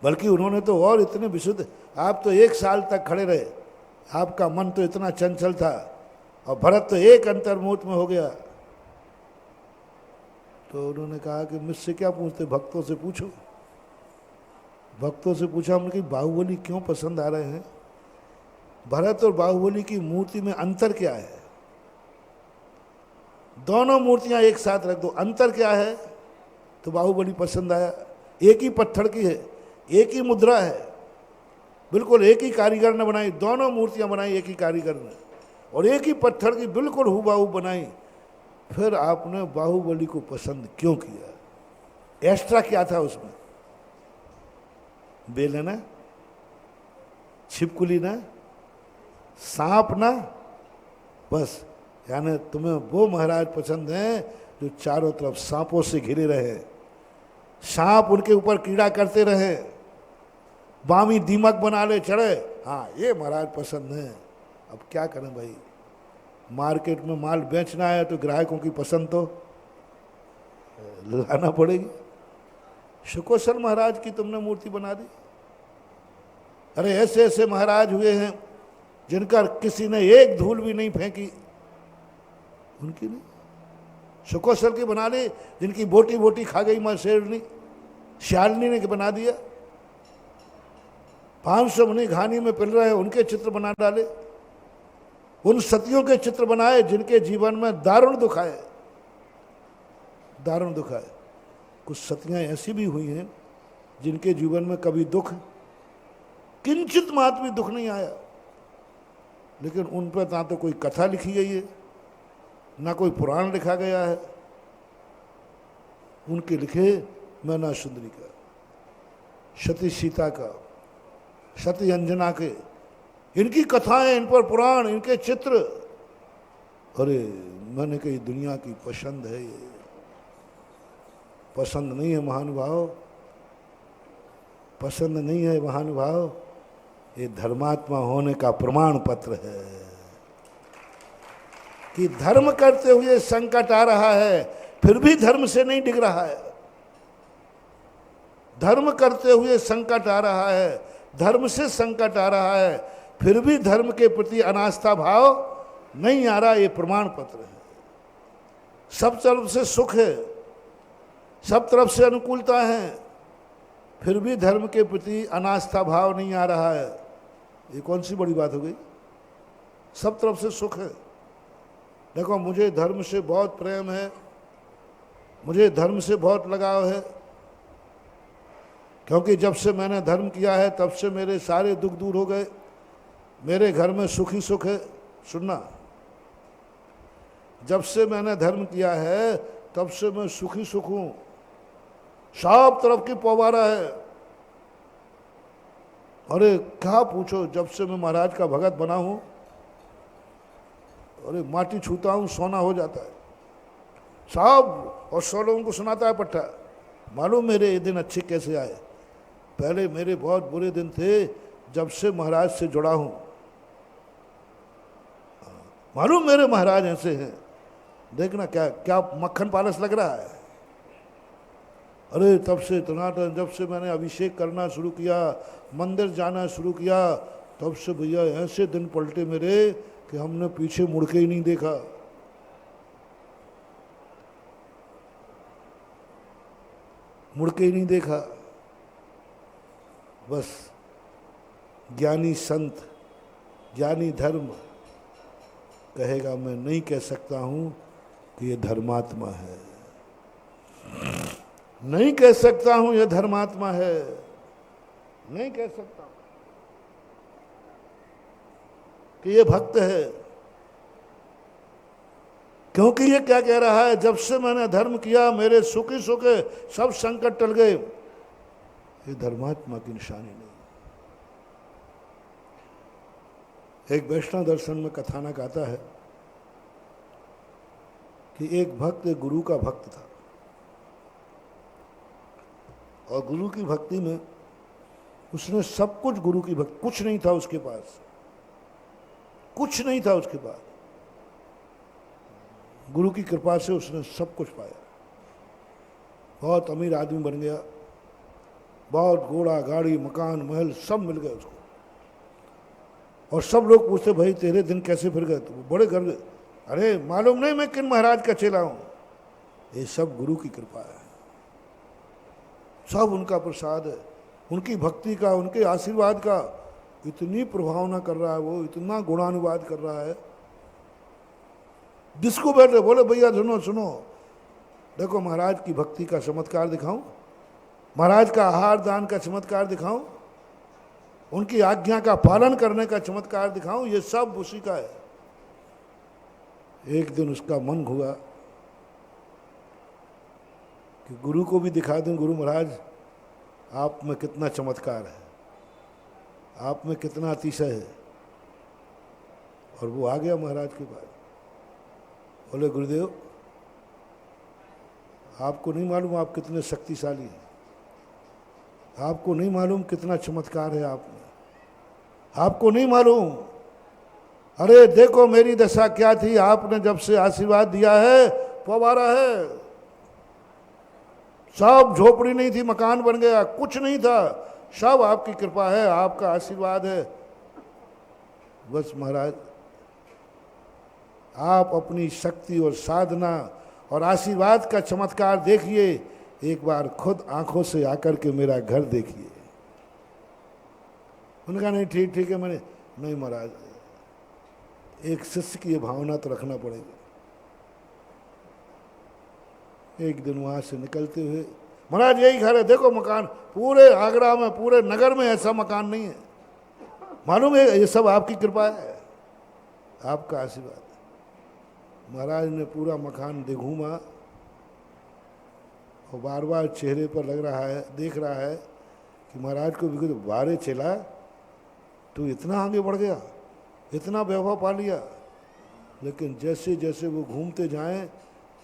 बल्कि उन्होंने तो और इतने विशुद्ध, आप तो 1 साल तक खड़े रहे, आपका मन तो इतना चंचल था, और भरत तो एक अंतर मुहूर्त में हो गया। तो उन्होंने कहा कि मुझसे क्या पूछते, भक्तों से पूछो। भक्तों से पूछा हमने कि बाहुबली क्यों पसंद आ रहे हैं? भरत और बाहुबली की मूर्ति में अंतर क्या है? दोनों मूर्तियां एक साथ रख दो, अंतर क्या है? तो बाहुबली पसंद आया। एक ही पत्थर की है, एक ही मुद्रा है, बिल्कुल एक ही कारीगर ने बनाई। दोनों मूर्तियां बनाई एक ही कारीगर ने, और एक ही पत्थर की बिल्कुल हूबहू बनाई। फिर आपने बाहुबली को पसंद क्यों किया? एक्स्ट्रा क्या था उसमें? बेल है ना, छिपकुली ना, सांप ना, बस यानी तुम्हें वो महाराज पसंद हैं जो चारों तरफ सांपों से घिरे रहे, सांप उनके ऊपर कीड़ा करते रहे, बामी दीमक बना ले चढ़े, हाँ ये महाराज पसंद है। अब क्या करें भाई, मार्केट में माल बेचना है तो ग्राहकों की पसंद तो लाना पड़ेगी। शुकोसल महाराज की तुमने मूर्ति बना दी। अरे ऐसे ऐसे महाराज हुए हैं जिनका किसी ने एक धूल भी नहीं फेंकी, उनकी नहीं। शुकोसल की बना ली, जिनकी बोटी बोटी खा गई मां शेरनी, शालिनी ने बना दिया। 500 मुनि घानी में पिल रहे, उनके चित्र बना डाले। उन सतियों के चित्र बनाए जिनके जीवन में दारुण दुख आए, दारुण दुख आए। कुछ सतियां ऐसी भी हुई हैं जिनके जीवन में कभी दुख, किंचित मात्र भी दुख नहीं आया, लेकिन उन पर ना तो कोई कथा लिखी गई है, ना कोई पुराण लिखा गया है। उनके लिखे मैना सुंदरी का, सती सीता का, सती अंजना के, इनकी कथाएं, इन पर पुराण, इनके चित्र। अरे मैंने कही दुनिया की पसंद है, ये पसंद नहीं है महानुभाव, पसंद नहीं है महानुभाव, ये धर्मात्मा होने का प्रमाण पत्र है कि धर्म करते हुए संकट आ रहा है फिर भी धर्म से नहीं डिग रहा है। धर्म करते हुए संकट आ रहा है, धर्म से संकट आ रहा है, फिर भी धर्म के प्रति अनास्था भाव नहीं आ रहा, ये प्रमाण पत्र है। सब तरफ से सुख है, सब तरफ से अनुकूलता है, फिर भी धर्म के प्रति अनास्था भाव नहीं आ रहा है, ये कौन सी बड़ी बात हो गई। सब तरफ से सुख है। देखो मुझे धर्म से बहुत प्रेम है, मुझे धर्म से बहुत लगाव है, क्योंकि जब से मैंने धर्म किया है तब से मेरे सारे दुख दूर हो गए, मेरे घर में सुख ही सुख है। सुनना, जब से मैंने धर्म किया है तब से मैं सुख ही सुख हूं, सब तरफ की पवारा है। अरे क्या पूछो, जब से मैं महाराज का भगत बना हूं, अरे माटी छूता हूं सोना हो जाता है सब, और 100 लोगों को सुनाता है पट्टा। मालूम मेरे ये दिन अच्छे कैसे आए, पहले मेरे बहुत बुरे दिन थे जब से महाराज से जुड़ा हूं। मालूम मेरे महाराज ऐसे हैं, देखना क्या क्या मक्खन पालस लग रहा है। अरे तब से टनाटन, जब से मैंने अभिषेक करना शुरू किया, मंदिर जाना शुरू किया, तब से भैया ऐसे दिन पलटे मेरे कि हमने पीछे मुड़ के ही नहीं देखा। मुड़ के ही नहीं देखा। बस ज्ञानी संत, ज्ञानी धर्म कहेगा मैं नहीं कह सकता हूं कि ये धर्मात्मा है, नहीं कह सकता हूं ये धर्मात्मा है, नहीं कह सकता कि ये भक्त है। क्योंकि ये क्या कह रहा है, जब से मैंने धर्म किया मेरे सुख ही सुख है, सब संकट टल गए। ये धर्मात्मा की निशानी नहीं। एक वैष्णव दर्शन में कथानक आता है कि एक भक्त एक गुरु का भक्त था, और गुरु की भक्ति में उसने सब कुछ, गुरु की भक्ति, कुछ नहीं था उसके पास, कुछ नहीं था उसके पास, गुरु की कृपा से उसने सब कुछ पाया। बहुत अमीर आदमी बन गया, बहुत घोड़ा गाड़ी मकान महल सब मिल गए उसको, और सब लोग पूछते भाई तेरे दिन कैसे फिर गए, तो बड़े गर्व, अरे मालूम नहीं मैं किन महाराज का चेला हूं, ये सब गुरु की कृपा है, सब उनका प्रसाद है, उनकी भक्ति का, उनके आशीर्वाद का। इतनी प्रभावना कर रहा है वो, इतना गुणानुवाद कर रहा है। जिसको बैठे बोले भैया सुनो सुनो, देखो महाराज की भक्ति का चमत्कार दिखाऊं, महाराज का आहार दान का चमत्कार दिखाऊं, उनकी आज्ञा का पालन करने का चमत्कार दिखाऊं, ये सब उसी का है। एक दिन उसका मन हुआ कि गुरु को भी दिखा दूं, गुरु महाराज आप में कितना चमत्कार है, आप में कितना अतिशय है। और वो आ गया महाराज के पास। बोले गुरुदेव आपको नहीं मालूम आप कितने शक्तिशाली हैं, आपको नहीं मालूम कितना चमत्कार है आप में, आपको नहीं मालूम। अरे देखो मेरी दशा क्या थी, आपने जब से आशीर्वाद दिया है फव्वारा है, सब झोपड़ी नहीं थी मकान बन गया, कुछ नहीं था, सब आपकी कृपा है, आपका आशीर्वाद है। बस महाराज आप अपनी शक्ति और साधना और आशीर्वाद का चमत्कार देखिए, एक बार खुद आंखों से आकर के मेरा घर देखिए। उन्होंने कहा नहीं ठीक ठीक है, मैंने नहीं महाराज एक शिष्य की ये भावना तो रखना पड़ेगा। एक दिन वहां से निकलते हुए, महाराज यही घर है, देखो मकान, पूरे आगरा में पूरे नगर में ऐसा मकान नहीं है, मालूम है ये सब आपकी कृपा है, आपका आशीर्वाद। महाराज ने पूरा मकान घूमा और बार बार चेहरे पर लग रहा है, देख रहा है कि महाराज को भी बारे चला तो इतना आगे बढ़ गया, इतना वैभव पा लिया। लेकिन जैसे जैसे वो घूमते जाएं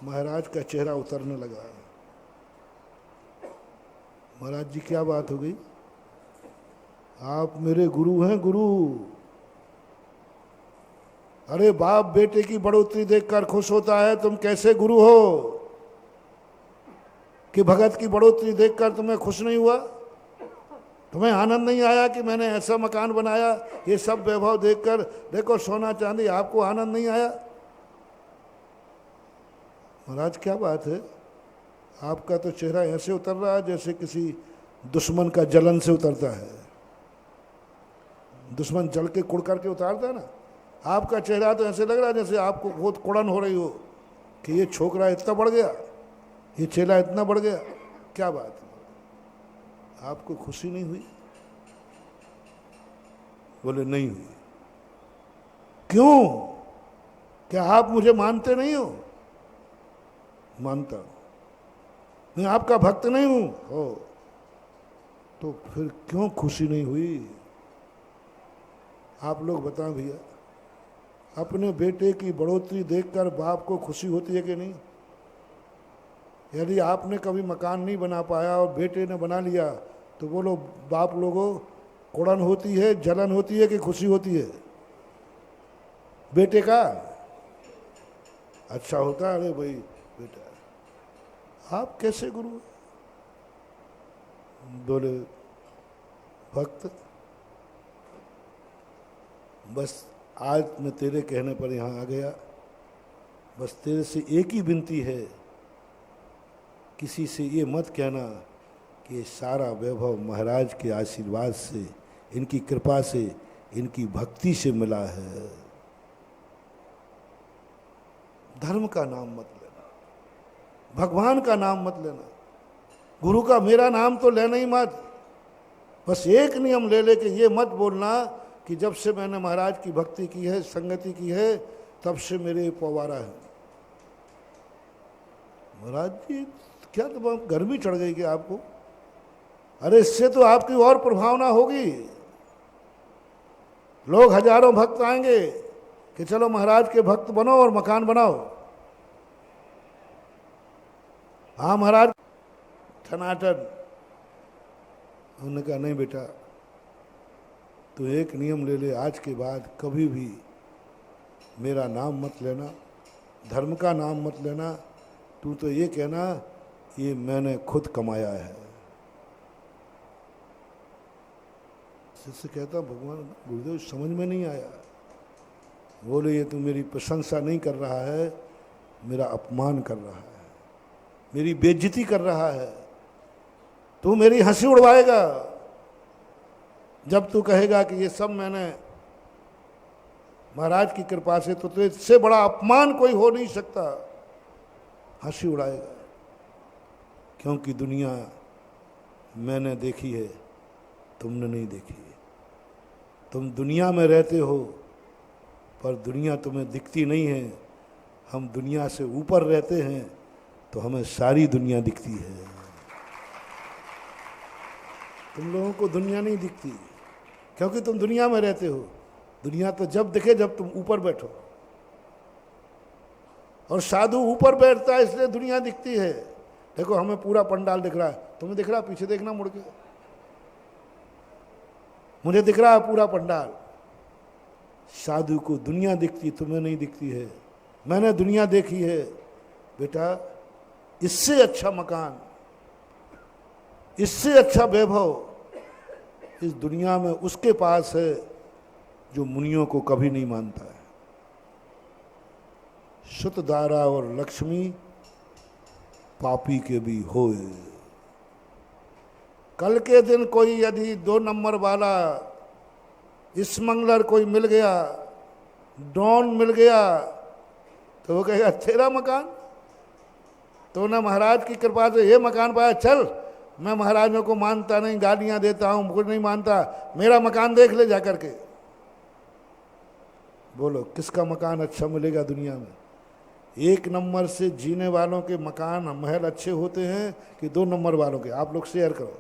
महाराज का चेहरा उतरने लगा। महाराज जी क्या बात हो गई, आप मेरे गुरु हैं गुरु। अरे बाप बेटे की बढ़ोतरी देखकर खुश होता है, तुम कैसे गुरु हो कि भगत की बढ़ोतरी देखकर तुम्हें खुश नहीं हुआ, तुम्हें आनंद नहीं आया कि मैंने ऐसा मकान बनाया, ये सब वैभव देखकर, देखो सोना चांदी, आपको आनंद नहीं आया। महाराज क्या बात है, आपका तो चेहरा ऐसे उतर रहा है जैसे किसी दुश्मन का जलन से उतरता है, दुश्मन जल के कुड़ करके उतारता है ना, आपका चेहरा तो ऐसे लग रहा है जैसे आपको बहुत कुड़न हो रही हो कि ये छोकरा इतना बढ़ गया, ये चेला इतना बढ़ गया। क्या बात है, आपको खुशी नहीं हुई? बोले नहीं हुई। क्यों? क्या आप मुझे मानते नहीं हो? मानता हूं, मैं आपका भक्त नहीं हूं। हो तो फिर क्यों खुशी नहीं हुई? आप लोग बताएं भैया, अपने बेटे की बढ़ोतरी देखकर बाप को खुशी होती है कि नहीं? यदि आपने कभी मकान नहीं बना पाया और बेटे ने बना लिया तो बोलो बाप लोगों कुड़न होती है, जलन होती है कि खुशी होती है? बेटे का अच्छा होता है, अरे भाई बेटा आप कैसे गुरु? बोले भक्त बस आज मैं तेरे कहने पर यहाँ आ गया, बस तेरे से एक ही विनती है, किसी से ये मत कहना कि ये सारा वैभव महाराज के आशीर्वाद से, इनकी कृपा से, इनकी भक्ति से मिला है। धर्म का नाम मत लेना, भगवान का नाम मत लेना, गुरु का मेरा नाम तो लेना ही मत। बस एक नियम ले ले कि ये मत बोलना कि जब से मैंने महाराज की भक्ति की है, संगति की है, तब से मेरे पवारा है। महाराज जी क्या तो गर्मी चढ़ गई कि आपको? अरे इससे तो आपकी और प्रभावना होगी, लोग हजारों भक्त आएंगे कि चलो महाराज के भक्त बनो और मकान बनाओ। हाँ महाराज ठनाटन। उन्होंने कहा नहीं बेटा तू एक नियम ले ले, आज के बाद कभी भी मेरा नाम मत लेना, धर्म का नाम मत लेना, तू तो ये कहना ये मैंने खुद कमाया है। शिष्य कहता भगवान गुरुदेव समझ में नहीं आया। बोले ये तू मेरी प्रशंसा नहीं कर रहा है, मेरा अपमान कर रहा है, मेरी बेइज्जती कर रहा है, तू मेरी हंसी उड़वाएगा जब तू कहेगा कि ये सब मैंने महाराज की कृपा से, तो इससे बड़ा अपमान कोई हो नहीं सकता। हंसी उड़ाएगा क्योंकि दुनिया मैंने देखी है, तुमने नहीं देखी है। तुम दुनिया में रहते हो पर दुनिया तुम्हें दिखती नहीं है, हम दुनिया से ऊपर रहते हैं तो हमें सारी दुनिया दिखती है। तुम लोगों को दुनिया नहीं दिखती क्योंकि तुम दुनिया में रहते हो। दुनिया तो जब दिखे जब तुम ऊपर बैठो। और साधु ऊपर बैठता है इसलिए दुनिया दिखती है। देखो हमें पूरा पंडाल दिख रहा है, तुम्हें दिख रहा है? पीछे देखना मुड़ के, मुझे दिख रहा है पूरा पंडाल। साधु को दुनिया दिखती, तुम्हें नहीं दिखती है। मैंने दुनिया देखी है बेटा, इससे अच्छा मकान, इससे अच्छा वैभव इस दुनिया में उसके पास है जो मुनियों को कभी नहीं मानता है। शुत दारा और लक्ष्मी पापी के भी होए। कल के दिन कोई यदि 2 नंबर वाला स्मगलर कोई मिल गया, डॉन मिल गया, तो वो कहेगा तेरा मकान, तो ना महाराज की कृपा से ये मकान पाया, चल मैं महाराजों को मानता नहीं, गालियां देता हूं, कुछ नहीं मानता, मेरा मकान देख ले जाकर के। बोलो किसका मकान अच्छा मिलेगा दुनिया में? 1 नंबर से जीने वालों के मकान महल अच्छे होते हैं कि 2 नंबर वालों के? आप लोग शेयर करो।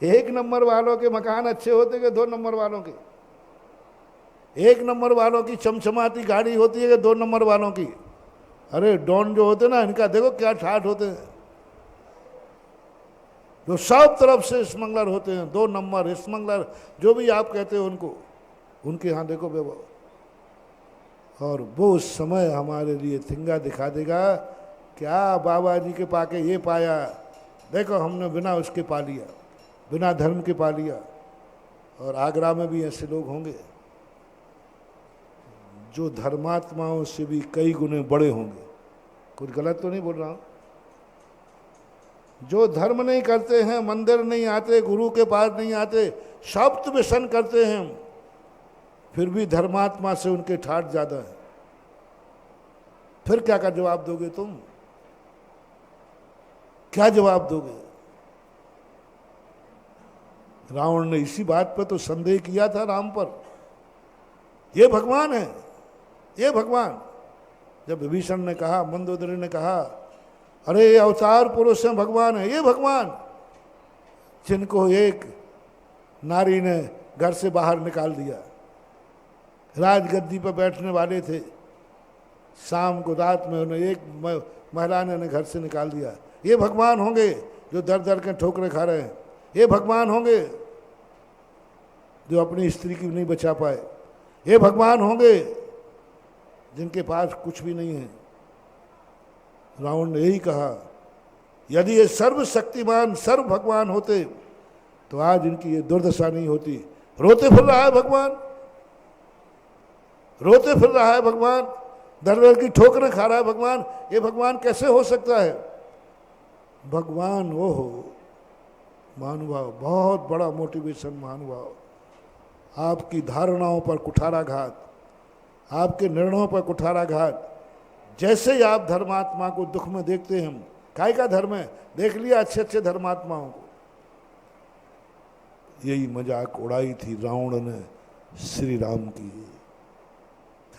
1 नंबर वालों के मकान अच्छे होते कि 2 नंबर वालों के? 1 नंबर वालों की चमचमाती गाड़ी होती है कि 2 नंबर वालों की? अरे डॉन जो होते ना, इनका देखो क्या ठाठ होते हैं, जो सब तरफ से स्मगलर होते हैं, 2 नंबर स्मगलर, जो भी आप कहते हो उनको, उनके यहाँ देखो वैभव। और वो उस समय हमारे लिए थिंगा दिखा देगा, क्या बाबा जी के पाके ये पाया, देखो हमने बिना उसके पा लिया, बिना धर्म के पा लिया। और आगरा में भी ऐसे लोग होंगे जो धर्मात्माओं से भी कई गुने बड़े होंगे। कुछ गलत तो नहीं बोल रहा हूं? जो धर्म नहीं करते हैं, मंदिर नहीं आते, गुरु के पास नहीं आते, शब्द व्यसन करते हैं, फिर भी धर्मात्मा से उनके ठाठ ज्यादा है। फिर क्या का जवाब दोगे तुम? क्या जवाब दोगे? रावण ने इसी बात पर तो संदेह किया था राम पर, ये भगवान है, ये भगवान। जब विभीषण ने कहा, मंदोदरी ने कहा, अरे ये अवतार पुरुष हैं, भगवान है, ये भगवान, जिनको एक नारी ने घर से बाहर निकाल दिया, राजगद्दी पर बैठने वाले थे, शाम को रात में उन्हें एक महिला ने घर से निकाल दिया। ये भगवान होंगे जो दर दर के ठोकरे खा रहे हैं? ये भगवान होंगे जो अपनी स्त्री की नहीं बचा पाए? ये भगवान होंगे जिनके पास कुछ भी नहीं है? रावण ने यही कहा, यदि ये सर्वशक्तिमान सर्व भगवान होते तो आज इनकी ये दुर्दशा नहीं होती। रोते फिर रहा है भगवान, रोते फिर रहा है भगवान, दर दर की ठोकरें खा रहा है भगवान। ये भगवान कैसे हो सकता है? भगवान वो हो महानुभाव, बहुत बड़ा मोटिवेशन महानुभाव। आपकी धारणाओं पर कुठाराघात, आपके निर्णयों पर कुठाराघात। जैसे ही आप धर्मात्मा को दुख में देखते हैं, काय का धर्म है, देख लिया अच्छे अच्छे धर्मात्माओं को। यही मजाक उड़ाई थी रावण ने श्री राम की।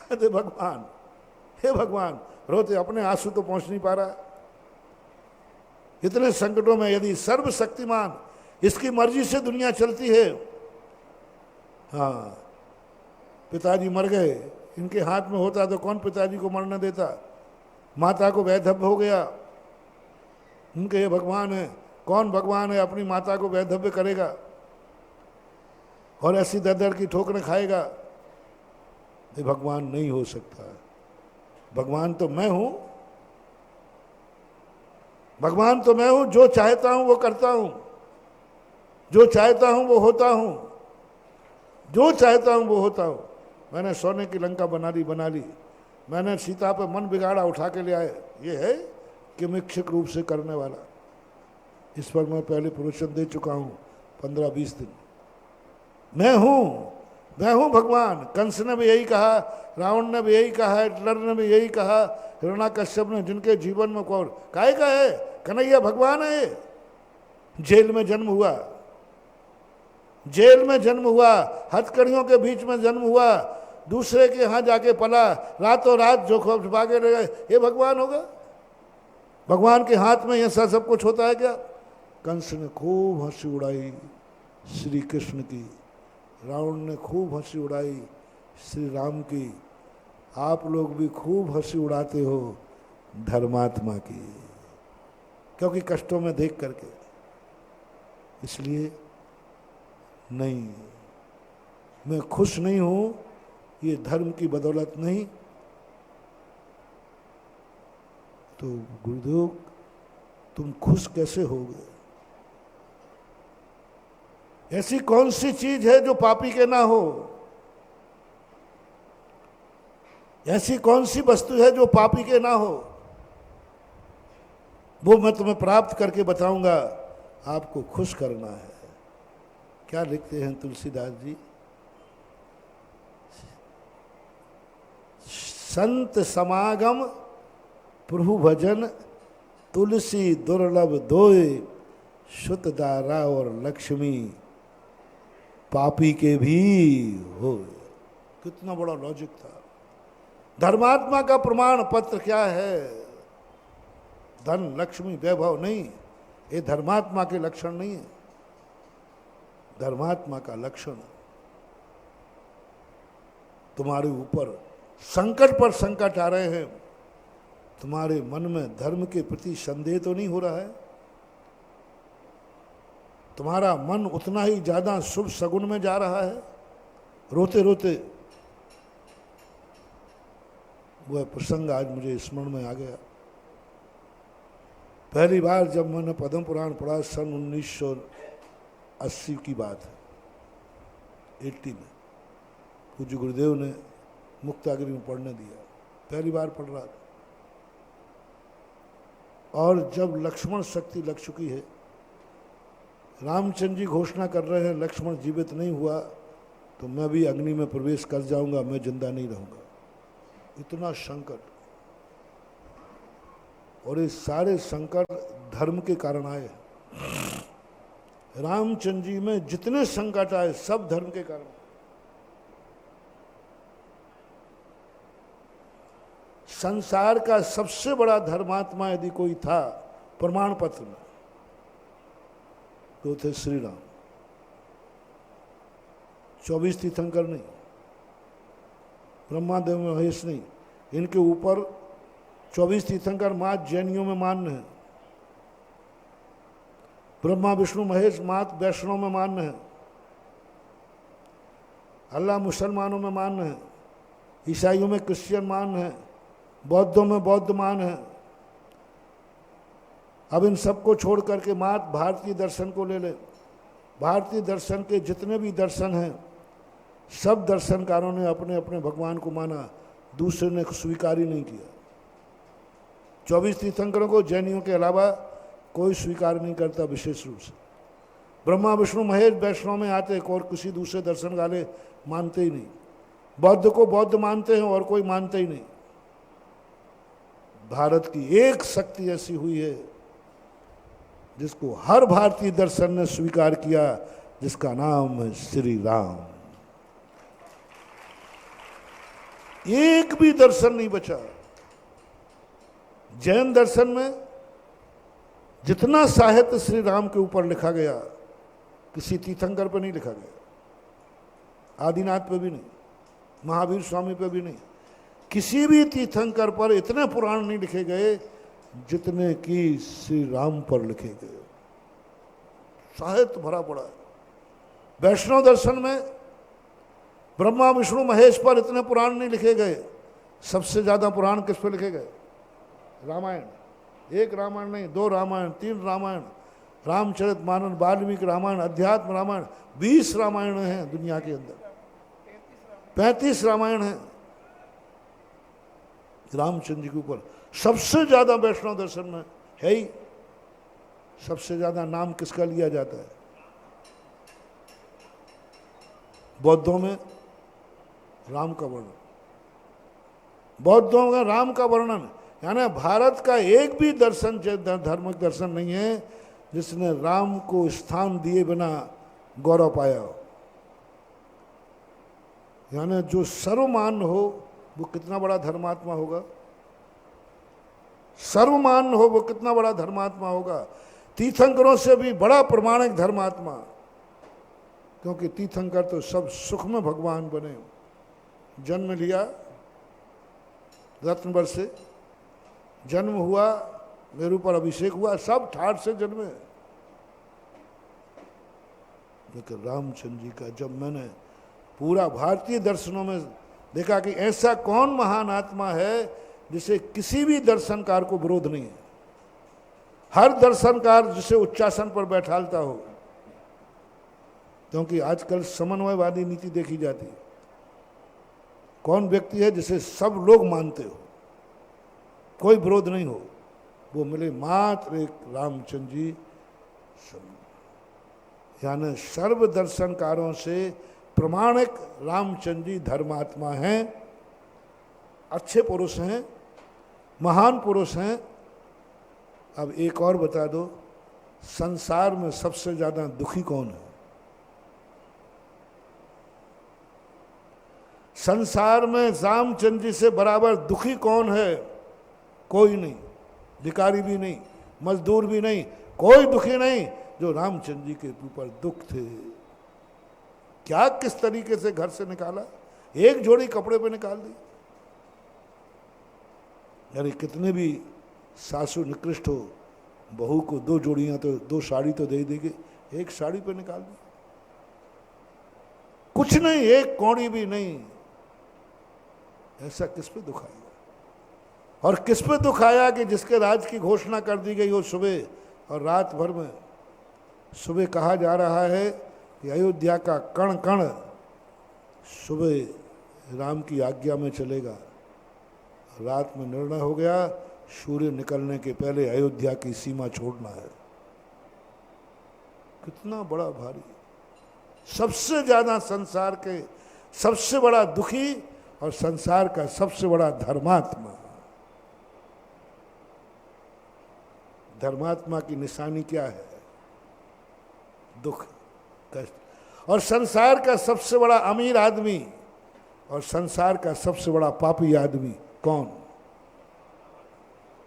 कहते भगवान, हे भगवान, रोते, अपने आंसू तो पहुंच नहीं पा रहा। इतने संकटों में यदि सर्वशक्तिमान इसकी मर्जी से दुनिया चलती है। हाँ, पिताजी मर गए, इनके हाथ में होता तो कौन पिताजी को मरने देता? माता को वैधव्य हो गया, उनके ये भगवान है, कौन भगवान है अपनी माता को वैधव्य करेगा और ऐसी दर दर की ठोकरें खाएगा? ये भगवान नहीं हो सकता। भगवान तो मैं हूं, भगवान तो मैं हूं, जो चाहता हूं वो करता हूं, जो चाहता हूं वो होता हूं, जो चाहता हूं वो होता हूं। मैंने सोने की लंका बना ली, मैंने सीता पे मन बिगाड़ा, उठा के ले आए। ये है कि मिक्षिक रूप से करने वाला। इस पर मैं पहले प्रवचन दे चुका हूं 15-20 दिन। मैं हूं भगवान। कंस ने भी यही कहा, रावण ने भी यही कहा, हिटलर ने भी यही कहा, हिरण्याकश्यप ने, जिनके जीवन में कौन काय का है, कन्हैया भगवान है। जेल में जन्म हुआ, जेल में जन्म हुआ, हथकड़ियों के बीच में जन्म हुआ, दूसरे के यहाँ जाके पला, रातों रात जो भागे रहे, ये भगवान होगा? भगवान के हाथ में ऐसा सब कुछ होता है क्या? कंस ने खूब हंसी उड़ाई श्री कृष्ण की, रावण ने खूब हंसी उड़ाई श्री राम की, आप लोग भी खूब हंसी उड़ाते हो धर्मात्मा की, क्योंकि कष्टों में देख करके। इसलिए नहीं, मैं खुश नहीं हूं, ये धर्म की बदौलत नहीं। तो गुरुदेव तुम खुश कैसे होगे? ऐसी कौन सी चीज है जो पापी के ना हो? ऐसी कौन सी वस्तु है जो पापी के ना हो? वो मैं तुम्हें प्राप्त करके बताऊंगा। आपको खुश करना है। क्या लिखते हैं तुलसीदास जी? संत समागम प्रभु भजन तुलसी दुर्लभ दोए, शुत दारा और लक्ष्मी पापी के भी हो। कितना बड़ा लॉजिक था। धर्मात्मा का प्रमाण पत्र क्या है? धन लक्ष्मी वैभव नहीं, ये धर्मात्मा के लक्षण नहीं है। धर्मात्मा का लक्षण तुम्हारे ऊपर संकट पर संकट आ रहे हैं, तुम्हारे मन में धर्म के प्रति संदेह तो नहीं हो रहा है? तुम्हारा मन उतना ही ज्यादा शुभ सगुन में जा रहा है? रोते रोते वह प्रसंग आज मुझे स्मरण में आ गया। पहली बार जब मैंने पद्म पुराण पढ़ा, सन 1980 की बात है, 80 में पूज्य गुरुदेव ने मुक्तागिरी में पढ़ने दिया। पहली बार पढ़ रहा था, और जब लक्ष्मण शक्ति लग चुकी है, रामचंद्र जी घोषणा कर रहे हैं लक्ष्मण जीवित नहीं हुआ तो मैं भी अग्नि में प्रवेश कर जाऊंगा, मैं जिंदा नहीं रहूंगा। इतना संकट, और ये सारे संकट धर्म के कारण आए। रामचंद्र जी में जितने संकट आए सब धर्म के कारण। संसार का सबसे बड़ा धर्मात्मा यदि कोई था प्रमाण पत्र में, तो थे श्री राम। 24 तीर्थंकर नहीं, ब्रह्मादेव महेश नहीं, इनके ऊपर 24 तीर्थंकर मात जैनियों में मान्य है, ब्रह्मा विष्णु महेश मात वैष्णव में मान्य है, अल्लाह मुसलमानों में मान्य है, ईसाइयों में क्रिश्चियन मान्य है, बौद्धों में बौद्ध मान है। अब इन सबको छोड़ करके मात भारतीय दर्शन को ले ले। भारतीय दर्शन के जितने भी दर्शन हैं, सब दर्शनकारों ने अपने अपने भगवान को माना, दूसरे ने स्वीकार ही नहीं किया। 24 तीर्थंकरों को जैनियों के अलावा कोई स्वीकार नहीं करता विशेष रूप से। ब्रह्मा विष्णु महेश वैष्णव में आते और किसी दूसरे दर्शन वाले मानते ही नहीं। बौद्ध को बौद्ध मानते हैं और कोई मानते ही नहीं। भारत की एक शक्ति ऐसी हुई है जिसको हर भारतीय दर्शन ने स्वीकार किया, जिसका नाम है श्री राम। एक भी दर्शन नहीं बचा। जैन दर्शन में जितना साहित्य श्री राम के ऊपर लिखा गया, किसी तीर्थंकर पे नहीं लिखा गया, आदिनाथ पे भी नहीं, महावीर स्वामी पे भी नहीं, किसी भी तीर्थंकर पर इतने पुराण नहीं लिखे गए जितने कि श्री राम पर लिखे गए। साहित्य भरा पड़ा है। वैष्णव दर्शन में ब्रह्मा विष्णु महेश पर इतने पुराण नहीं लिखे गए। सबसे ज्यादा पुराण किस पर लिखे गए? रामायण। एक रामायण नहीं, 2 रामायण, 3 रामायण, रामचरितमानस, वाल्मीकि रामायण, अध्यात्म रामायण, 20 रामायण हैं दुनिया के अंदर, 35 रामायण हैं रामचंद्र जी के ऊपर। सबसे ज्यादा वैष्णव दर्शन में है ही, सबसे ज्यादा नाम किसका लिया जाता है? बौद्धों में राम का वर्णन, बौद्धों में राम का वर्णन, यानी भारत का एक भी दर्शन, धार्मिक दर्शन नहीं है जिसने राम को स्थान दिए बिना गौरव पाया हो। यानी जो सर्वमान्य हो वो कितना बड़ा धर्मात्मा होगा। सर्वमान्य हो वो कितना बड़ा धर्मात्मा होगा। तीर्थंकरों से भी बड़ा प्रमाणिक धर्मात्मा, क्योंकि तीर्थंकर तो सब सुख में भगवान बने। जन्म लिया, रत्नवर से जन्म हुआ, मेरे ऊपर अभिषेक हुआ, सब ठाठ से जन्मे। लेकिन रामचंद्र जी का जब मैंने पूरा भारतीय दर्शनों में देखा कि ऐसा कौन महान आत्मा है जिसे किसी भी दर्शनकार को विरोध नहीं है, हर दर्शनकार जिसे उच्चासन पर बैठालता हो, क्योंकि आजकल समन्वयवादी नीति देखी जाती है। कौन व्यक्ति है जिसे सब लोग मानते हो, कोई विरोध नहीं हो, वो मिले मात्र एक रामचंद्र जी। यानी सर्व दर्शनकारों से प्रमाणिक रामचंद्र जी धर्मात्मा हैं, अच्छे पुरुष हैं, महान पुरुष हैं। अब एक और बता दो, संसार में सबसे ज्यादा दुखी कौन है? संसार में रामचंद्र जी से बराबर दुखी कौन है? कोई नहीं, भिखारी भी नहीं, मजदूर भी नहीं, कोई दुखी नहीं जो रामचंद्र जी के ऊपर दुख थे। क्या किस तरीके से घर से निकाला, एक जोड़ी कपड़े पे निकाल दी। यानी कितने भी सासू निकृष्ट हो, बहू को दो जोड़ियां तो, दो साड़ी तो दे देगी, एक साड़ी पे निकाल दी। कुछ नहीं, एक कौड़ी भी नहीं। ऐसा किस पे दुख आया? और किस पे दुख आया कि जिसके राज की घोषणा कर दी गई हो सुबह और रात भर में। सुबह कहा जा रहा है कि अयोध्या का कण कण सुबह राम की आज्ञा में चलेगा, रात में निर्णय हो गया सूर्य निकलने के पहले अयोध्या की सीमा छोड़ना है। कितना बड़ा भारी, सबसे ज्यादा संसार के सबसे बड़ा दुखी और संसार का सबसे बड़ा धर्मात्मा। धर्मात्मा की निशानी क्या है? दुख, कष्ट। और संसार का सबसे बड़ा अमीर आदमी और संसार का सबसे बड़ा पापी आदमी कौन?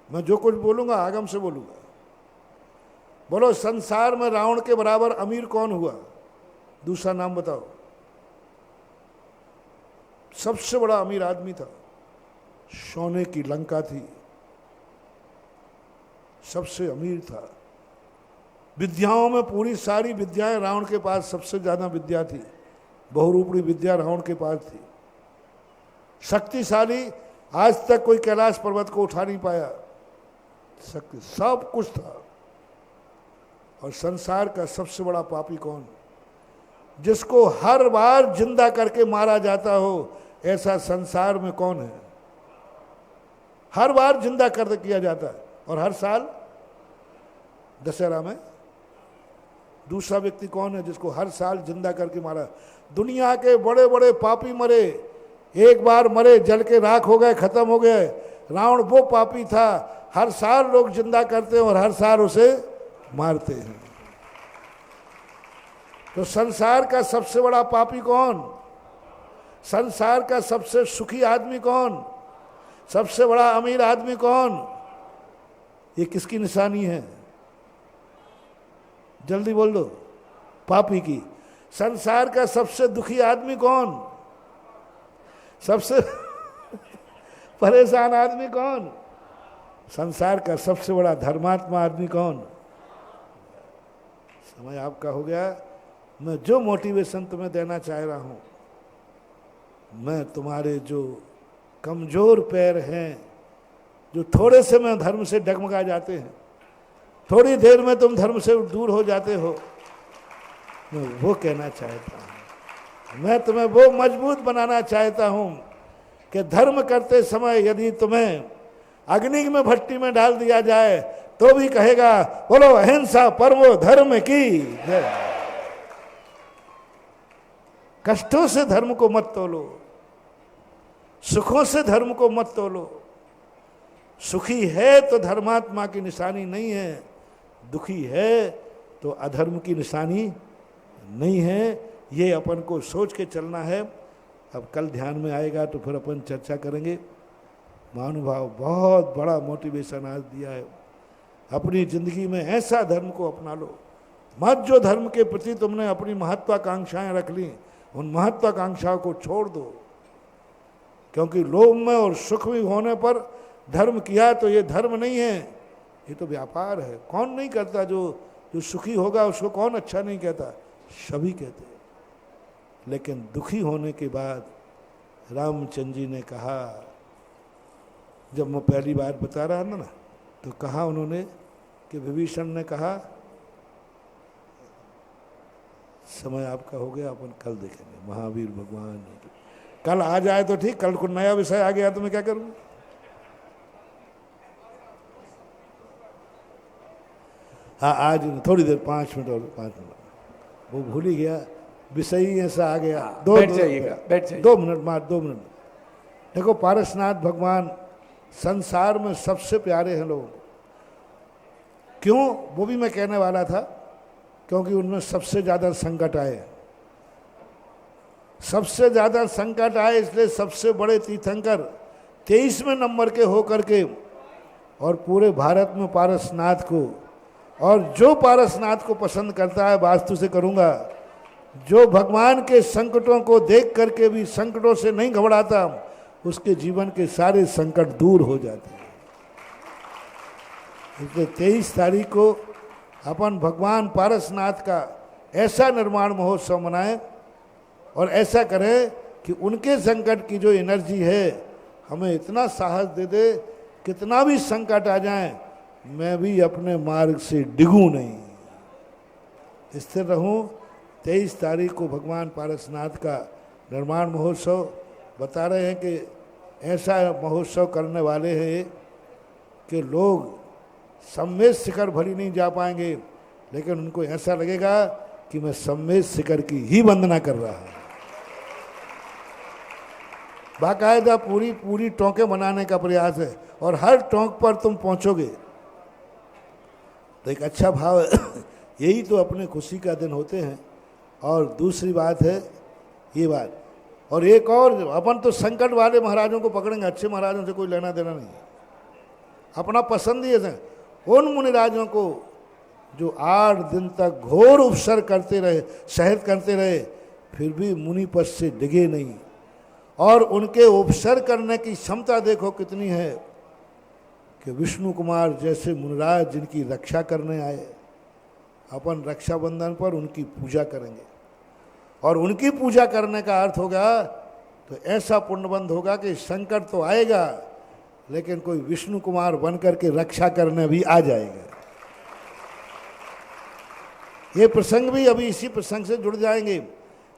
मैं जो कुछ बोलूंगा आगम से बोलूंगा। बोलो, संसार में रावण के बराबर अमीर कौन हुआ? दूसरा नाम बताओ। सबसे बड़ा अमीर आदमी था, सोने की लंका थी, सबसे अमीर था। विद्याओं में पूरी सारी विद्याएं रावण के पास सबसे ज्यादा विद्या थी, बहुरूपी विद्या रावण के पास थी। शक्तिशाली, आज तक कोई कैलाश पर्वत को उठा नहीं पाया, शक्ति सब कुछ था। और संसार का सबसे बड़ा पापी कौन? जिसको हर बार जिंदा करके मारा जाता हो, ऐसा संसार में कौन है? हर बार जिंदा कर किया जाता है और हर साल दशहरा में। दूसरा व्यक्ति कौन है जिसको हर साल जिंदा करके मारा? दुनिया के बड़े बड़े पापी मरे, एक बार मरे, जल के राख हो गए, खत्म हो गए। रावण वो पापी था, हर साल लोग जिंदा करते हैं और हर साल उसे मारते हैं। तो संसार का सबसे बड़ा पापी कौन? संसार का सबसे सुखी आदमी कौन? सबसे बड़ा अमीर आदमी कौन? ये किसकी निशानी है? जल्दी बोल दो। पापी की। संसार का सबसे दुखी आदमी कौन? सबसे परेशान आदमी कौन? संसार का सबसे बड़ा धर्मात्मा आदमी कौन? समय आपका हो गया। मैं जो मोटिवेशन तुम्हें देना चाह रहा हूं, मैं तुम्हारे जो कमजोर पैर हैं, जो थोड़े से में धर्म से डगमगा जाते हैं, थोड़ी देर में तुम धर्म से दूर हो जाते हो, मैं वो कहना चाहता हूं। मैं तुम्हें वो मजबूत बनाना चाहता हूं कि धर्म करते समय यदि तुम्हें अग्नि में भट्टी में डाल दिया जाए तो भी कहेगा, बोलो अहिंसा परमो धर्म की जय। कष्टों से धर्म को मत तोलो, सुखों से धर्म को मत तोलो। सुखी है तो धर्मात्मा की निशानी नहीं है, दुखी है तो अधर्म की निशानी नहीं है। ये अपन को सोच के चलना है। अब कल ध्यान में आएगा तो फिर अपन चर्चा करेंगे। महानुभाव बहुत बड़ा मोटिवेशन आज दिया है। अपनी जिंदगी में ऐसा धर्म को अपना लो मत, जो धर्म के प्रति तुमने अपनी महत्वाकांक्षाएं रख ली, उन महत्वाकांक्षाओं को छोड़ दो। क्योंकि लोभ में और सुख में होने पर धर्म किया तो ये धर्म नहीं है, ये तो व्यापार है। कौन नहीं करता, जो सुखी होगा उसको कौन अच्छा नहीं कहता, सभी कहते हैं। लेकिन दुखी होने के बाद रामचंद्र जी ने कहा, जब मैं पहली बार बता रहा था ना, तो कहा उन्होंने कि विभीषण ने कहा समय आपका हो गया, अपन कल देखेंगे। महावीर भगवान कल आ जाए तो ठीक, कल को नया विषय आ गया तो मैं क्या करूं। हाँ आज थोड़ी देर 5 मिनट और 5 मिनट, वो भूल ही गया, विषय ही ऐसा आ गया। बैठ जाइएगा, बैठ जाइए। 2 मिनट मार 2 मिनट। देखो पारसनाथ भगवान संसार में सबसे प्यारे हैं लोगों को। क्यों, वो भी मैं कहने वाला था, क्योंकि उनमें सबसे ज़्यादा संकट आए, सबसे ज़्यादा संकट आए, इसलिए सबसे बड़े तीर्थंकर 23वें नंबर के होकर के, और पूरे भारत में पारसनाथ को, और जो पारसनाथ को पसंद करता है, वास्तु से करूँगा, जो भगवान के संकटों को देख करके भी संकटों से नहीं घबराता, उसके जीवन के सारे संकट दूर हो जाते हैं। इसलिए 23 तारीख को अपन भगवान पारसनाथ का ऐसा निर्माण महोत्सव मनाएं और ऐसा करें कि उनके संकट की जो एनर्जी है हमें इतना साहस दे दे, कितना भी संकट आ जाए मैं भी अपने मार्ग से डिगूं नहीं, स्थिर रहूं। 23 तारीख को भगवान पारसनाथ का निर्माण महोत्सव बता रहे हैं कि ऐसा महोत्सव करने वाले हैं कि लोग सम्मेद शिखर भली नहीं जा पाएंगे, लेकिन उनको ऐसा लगेगा कि मैं सम्मेद शिखर की ही वंदना कर रहा हूँ। बाकायदा पूरी टोंके बनाने का प्रयास है, और हर टोंक पर तुम पहुँचोगे तो एक अच्छा भाव है। यही तो अपने खुशी का दिन होते हैं। और दूसरी बात है ये बात, और एक और, अपन तो संकट वाले महाराजों को पकड़ेंगे, अच्छे महाराजों से कोई लेना देना नहीं है, अपना पसंद ही है। उन मुनिराजों को जो 8 दिन तक घोर उपसर करते रहे, शहद करते रहे, फिर भी मुनि पद से डिगे नहीं, और उनके उपसर करने की क्षमता देखो कितनी है कि विष्णु कुमार जैसे मुनिराज जिनकी रक्षा करने आए, अपन रक्षाबंधन पर उनकी पूजा करेंगे, और उनकी पूजा करने का अर्थ होगा तो ऐसा पुण्यबंध होगा कि संकट तो आएगा, लेकिन कोई विष्णु कुमार बनकर के रक्षा करने भी आ जाएगा। ये प्रसंग भी अभी इसी प्रसंग से जुड़ जाएंगे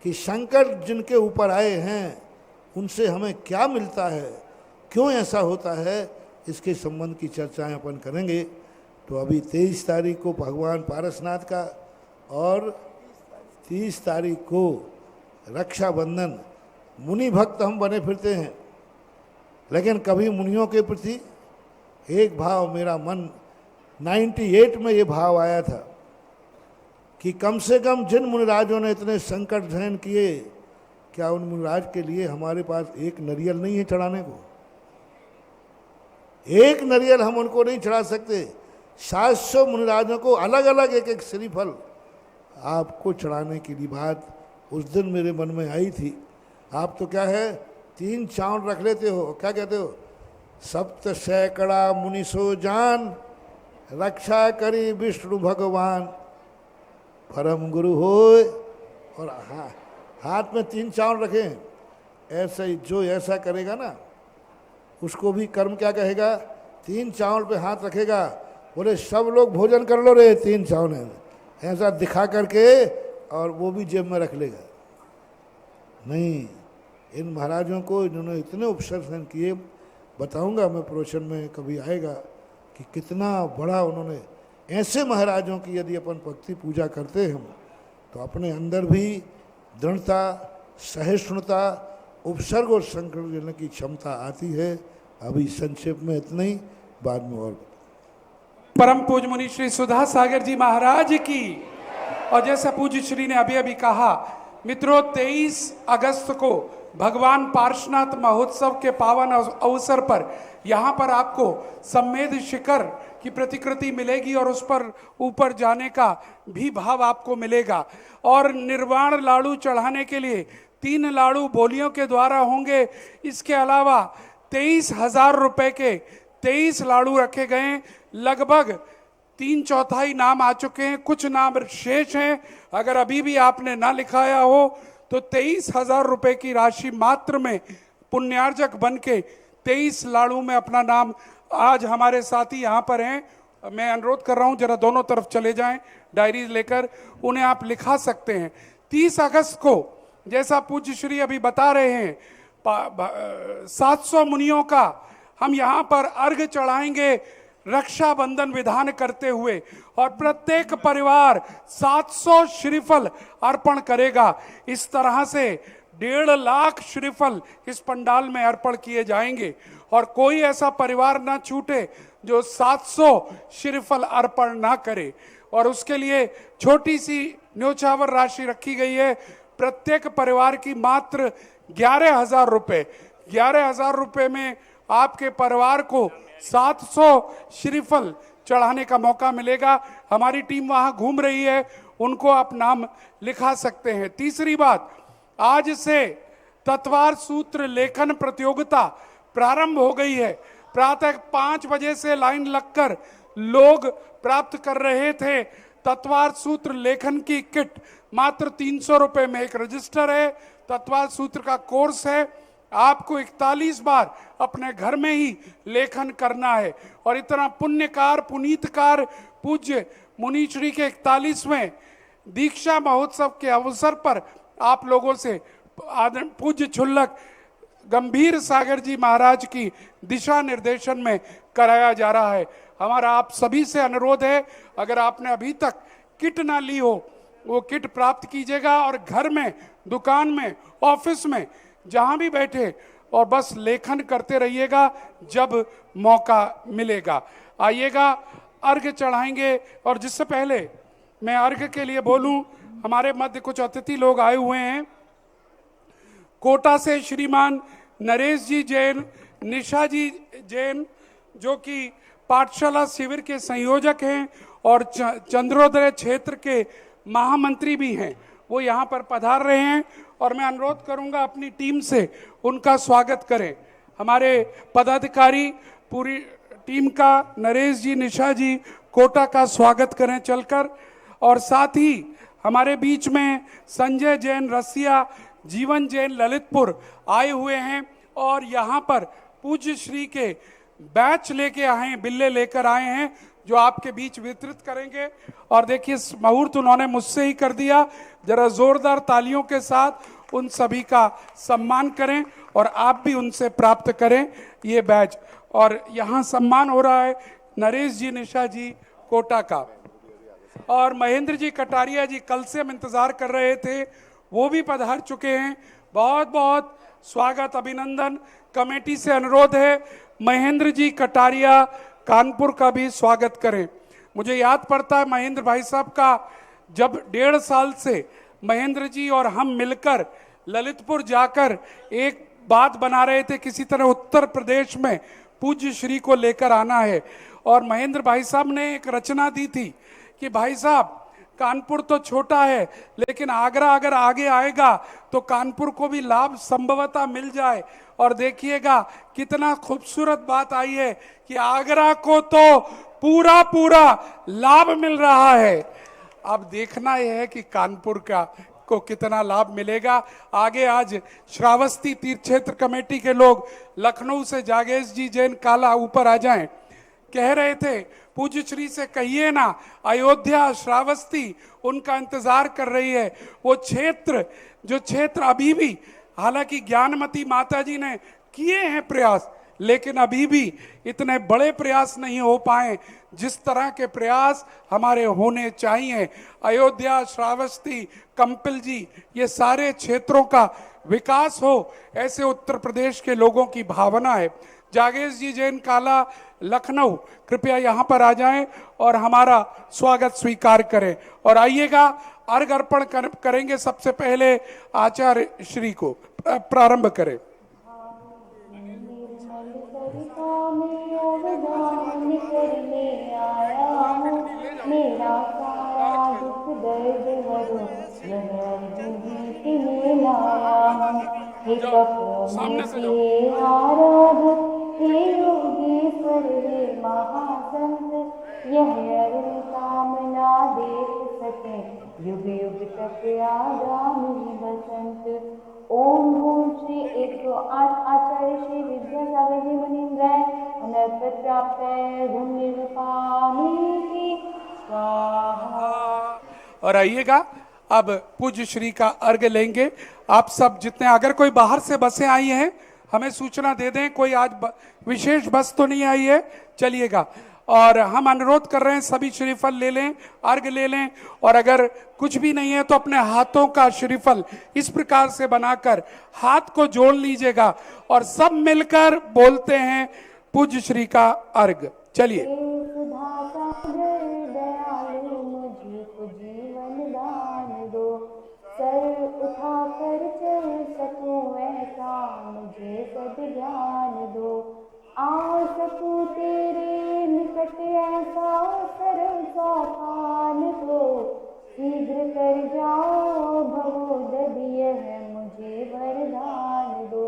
कि संकट जिनके ऊपर आए हैं उनसे हमें क्या मिलता है, क्यों ऐसा होता है, इसके संबंध की चर्चाएं अपन करेंगे। तो अभी 23 तारीख को भगवान पारसनाथ का, और 30 तारीख को रक्षाबंधन। मुनि भक्त हम बने फिरते हैं, लेकिन कभी मुनियों के प्रति एक भाव, मेरा मन 98 में ये भाव आया था कि कम से कम जिन मुनिराजों ने इतने संकट सहन किए, क्या उन मुनिराज के लिए हमारे पास एक नरियल नहीं है चढ़ाने को? एक नरियल हम उनको नहीं चढ़ा सकते। 700 मुनिराजों को अलग अलग एक श्रीफल आपको चढ़ाने की भी बात उस दिन मेरे मन में आई थी। आप तो क्या है, 3 चावल रख लेते हो, क्या कहते हो, सप्त सैकड़ा मुनिसो जान, रक्षा करी विष्णु भगवान, परम गुरु होय। और हाथ में 3 चावल रखें, ऐसा ही जो ऐसा करेगा ना उसको भी कर्म क्या कहेगा, 3 चावल पे हाथ रखेगा, बोले सब लोग भोजन कर लो रे, 3 चावल है, ऐसा दिखा करके, और वो भी जेब में रख लेगा। नहीं, इन महाराजों को इन्होंने इतने उपसर सहन किए, बताऊंगा मैं प्रवचन में कभी आएगा कि कितना बड़ा उन्होंने। ऐसे महाराजों की यदि अपन भक्ति पूजा करते हैं तो अपने अंदर भी दृढ़ता, सहिष्णुता, उपसर्ग और संकट लेने की क्षमता आती है। अभी संक्षेप में इतना ही, बाद में और। परम पूज्य मुनि श्री सुधा सागर जी महाराज की। और जैसा पूज्य श्री ने अभी अभी कहा, मित्रों 23 अगस्त को भगवान पार्श्वनाथ महोत्सव के पावन अवसर पर यहाँ पर आपको सम्मेद शिखर की प्रतिकृति मिलेगी, और उस पर ऊपर जाने का भी भाव आपको मिलेगा। और निर्वाण लाडू चढ़ाने के लिए 3 लाड़ू बोलियों के द्वारा होंगे। इसके अलावा 23,000 रुपए के 23 लाड़ू रखे गए। लगभग 3/4 नाम आ चुके हैं, कुछ नाम शेष हैं। अगर अभी भी आपने ना लिखाया हो तो 23,000 रुपए की राशि मात्र में पुण्यार्जक बन के 23 लाड़ू में अपना नाम, आज हमारे साथी यहाँ पर हैं, मैं अनुरोध कर रहा हूँ जरा दोनों तरफ चले जाएं डायरी लेकर, उन्हें आप लिखा सकते हैं। 30 अगस्त को जैसा पूज्य श्री अभी बता रहे हैं 700 मुनियों का हम यहाँ पर अर्घ चढ़ाएंगे रक्षाबंधन विधान करते हुए, और प्रत्येक परिवार 700 श्रीफल अर्पण करेगा। इस तरह से 1.5 लाख श्रीफल इस पंडाल में अर्पण किए जाएंगे, और कोई ऐसा परिवार ना छूटे जो 700 श्रीफल अर्पण ना करे। और उसके लिए छोटी सी न्योछावर राशि रखी गई है, प्रत्येक परिवार की मात्र 11,000 रुपए। 11,000 रुपए में आपके परिवार को 700 श्रीफल चढ़ाने का मौका मिलेगा। हमारी टीम वहां घूम रही है, उनको आप नाम लिखा सकते हैं। तीसरी बात, आज से तत्वार सूत्र लेखन प्रतियोगिता प्रारंभ हो गई है। प्रातः 5 बजे से लाइन लगकर लोग प्राप्त कर रहे थे तत्वार सूत्र लेखन की किट। मात्र 300 रुपए में एक रजिस्टर है, तत्वार सूत्र का कोर्स है। आपको 41 बार अपने घर में ही लेखन करना है, और इतना पुण्यकार पुनीतकार पूज्य मुनीश्री के 41वें दीक्षा महोत्सव के अवसर पर आप लोगों से पूज्य छुल्लक गंभीर सागर जी महाराज की दिशा निर्देशन में कराया जा रहा है। हमारा आप सभी से अनुरोध है, अगर आपने अभी तक किट ना ली हो वो किट प्राप्त कीजिएगा, और घर में, दुकान में, ऑफिस में, जहां भी बैठे और बस लेखन करते रहिएगा जब मौका मिलेगा। आइएगा, अर्घ चढ़ाएंगे। और जिससे पहले मैं अर्घ के लिए बोलूं, हमारे मध्य कुछ अतिथि लोग आए हुए हैं। कोटा से श्रीमान नरेश जी जैन, निशा जी जैन, जो कि पाठशाला शिविर के संयोजक हैं और चंद्रोदय क्षेत्र के महामंत्री भी हैं, वो यहाँ पर पधार रहे हैं, और मैं अनुरोध करूंगा अपनी टीम से उनका स्वागत करें। हमारे पदाधिकारी पूरी टीम का, नरेश जी, निशा जी, कोटा का स्वागत करें चलकर। और साथ ही हमारे बीच में संजय जैन रसिया, जीवन जैन ललितपुर आए हुए हैं, और यहाँ पर पूज्य श्री के बैच लेके आए हैं, बिल्ले लेकर आए हैं, जो आपके बीच वितरित करेंगे। और देखिए मुहूर्त उन्होंने मुझसे ही कर दिया, जरा जोरदार तालियों के साथ उन सभी का सम्मान करें, और आप भी उनसे प्राप्त करें ये बैच। और यहाँ सम्मान हो रहा है नरेश जी, निशा जी कोटा का, और महेंद्र जी कटारिया जी कल से हम इंतजार कर रहे थे, वो भी पधार चुके हैं। बहुत बहुत स्वागत, अभिनंदन। कमेटी से अनुरोध है महेंद्र जी कटारिया कानपुर का भी स्वागत करें। मुझे याद पड़ता है महेंद्र भाई साहब का, जब 1.5 साल से महेंद्र जी और हम मिलकर ललितपुर जाकर एक बात बना रहे थे, किसी तरह उत्तर प्रदेश में पूज्य श्री को लेकर आना है। और महेंद्र भाई साहब ने एक रचना दी थी कि भाई साहब कानपुर तो छोटा है, लेकिन आगरा अगर आगे आएगा तो कानपुर को भी लाभ संभवतः मिल जाए। और देखिएगा कितना खूबसूरत बात आई है कि आगरा को तो पूरा पूरा लाभ मिल रहा है। अब देखना यह है कि कानपुर का को कितना लाभ मिलेगा आगे। आज श्रावस्ती तीर्थ क्षेत्र कमेटी के लोग लखनऊ से जागेश जी जैन काला ऊपर आ जाएं, कह रहे थे पूज्य श्री से कहिए ना अयोध्या श्रावस्ती उनका इंतजार कर रही है। वो क्षेत्र अभी भी, हालांकि ज्ञानमती माता जी ने किए हैं प्रयास, लेकिन अभी भी इतने बड़े प्रयास नहीं हो पाए जिस तरह के प्रयास हमारे होने चाहिए। अयोध्या, श्रावस्ती, कंपिल जी, ये सारे क्षेत्रों का विकास हो, ऐसे उत्तर प्रदेश के लोगों की भावना है। जागेश जी जैन काला लखनऊ, कृपया यहाँ पर आ जाएं और हमारा स्वागत स्वीकार करें। और आइएगा, अर्घ अर्पण करेंगे। सबसे पहले आचार्य श्री को प्रारंभ करें। मेरा सारा दुख दर्द हरो यह तुम्हें लाया हूँ। हे कपूर सामने से के आराध, हे योगीश्वर, हे महासंत, यह अरुण कामना देख सके, युग युग तक आगामी बसंत। ओम ओम श्री 108 आचार्य श्री विद्यासागर जी मुनीन्द्राय अनर्पत प्राप्त गुण निरूपामी की स्वाहा। और आइएगा, अब पूज्य श्री का अर्घ लेंगे। आप सब जितने, अगर कोई बाहर से बसें आई हैं हमें सूचना दे दें, कोई आज विशेष बस तो नहीं आई है, चलिएगा। और हम अनुरोध कर रहे हैं सभी श्रीफल ले लें, अर्घ ले लें, और अगर कुछ भी नहीं है तो अपने हाथों का श्रीफल इस प्रकार से बनाकर हाथ को जोड़ लीजिएगा और सब मिलकर बोलते हैं पूज्य श्री का अर्घ। चलिए। सुधा सागर दयालु मुझको जीवन दान दो, सर उठा कर चल सकूं ऐसा मुझे सद्ज्ञान दो, आ सकूं तेरे निकट ऐसा सरल सौखान दो, शीघ्र कर जाओ भगोदर यह मुझे वरदान दो,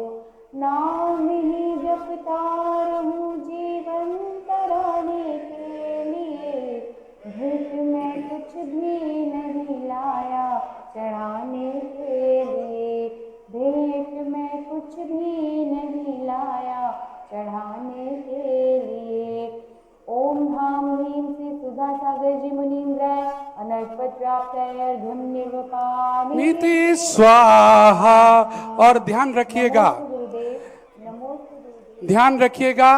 नाम ही जपता रहूं जीवन तराने के लिए, भेंट में कुछ भी नहीं लाया चढ़ाने के लिए, भेंट में कुछ भी नहीं लाया चढ़ाने के लिए। ओम धाम ह्रीं श्री सुधा सागर जी मुनीन्द्राय अनर्पत प्राप्त अर्घ्यं निर्वपामि नीति स्वाहा। और ध्यान रखिएगा, ध्यान रखिएगा,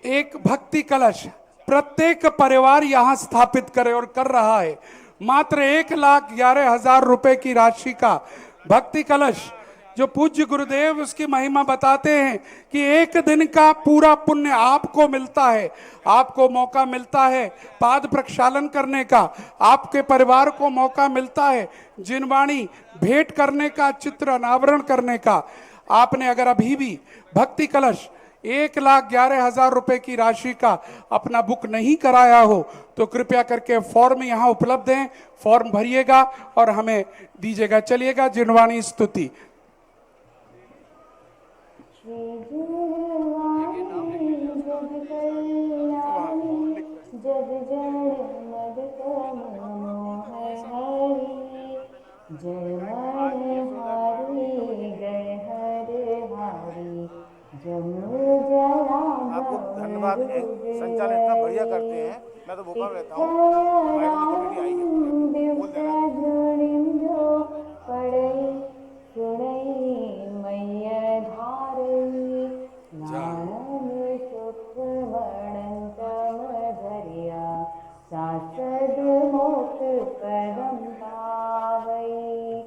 एक भक्ति कलश प्रत्येक परिवार यहां स्थापित करे और कर रहा है। मात्र 1,11,000 रुपए की राशि का भक्ति कलश जो पूज्य गुरुदेव उसकी महिमा बताते हैं कि एक दिन का पूरा पुण्य आपको मिलता है, आपको मौका मिलता है पाद प्रक्षालन करने का, आपके परिवार को मौका मिलता है जिनवाणी भेंट करने का, चित्र अनावरण करने का। आपने अगर अभी भी भक्ति कलश 1,11,000 रुपए की राशि का अपना बुक नहीं कराया हो तो कृपया करके फॉर्म यहाँ उपलब्ध हैं, फॉर्म भरिएगा और हमें दीजिएगा। चलिएगा, जिनवाणी स्तुति। जग जन मद मनोहर हरि, जय मन हरि गय हर हरि, जमु जला। आपको धन्यवाद है, संचालन इतना बढ़िया करते हैं, मैं तो भूखा रहता हूँ। कमेटी आई है, बोल सासद मोक्ष पदम पावई,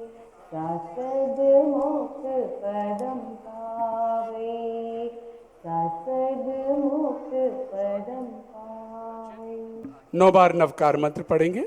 सासद मोक्ष पदम पावई, सासद मोक्ष पदम पावई। 9 बार नवकार मंत्र पढ़ेंगे।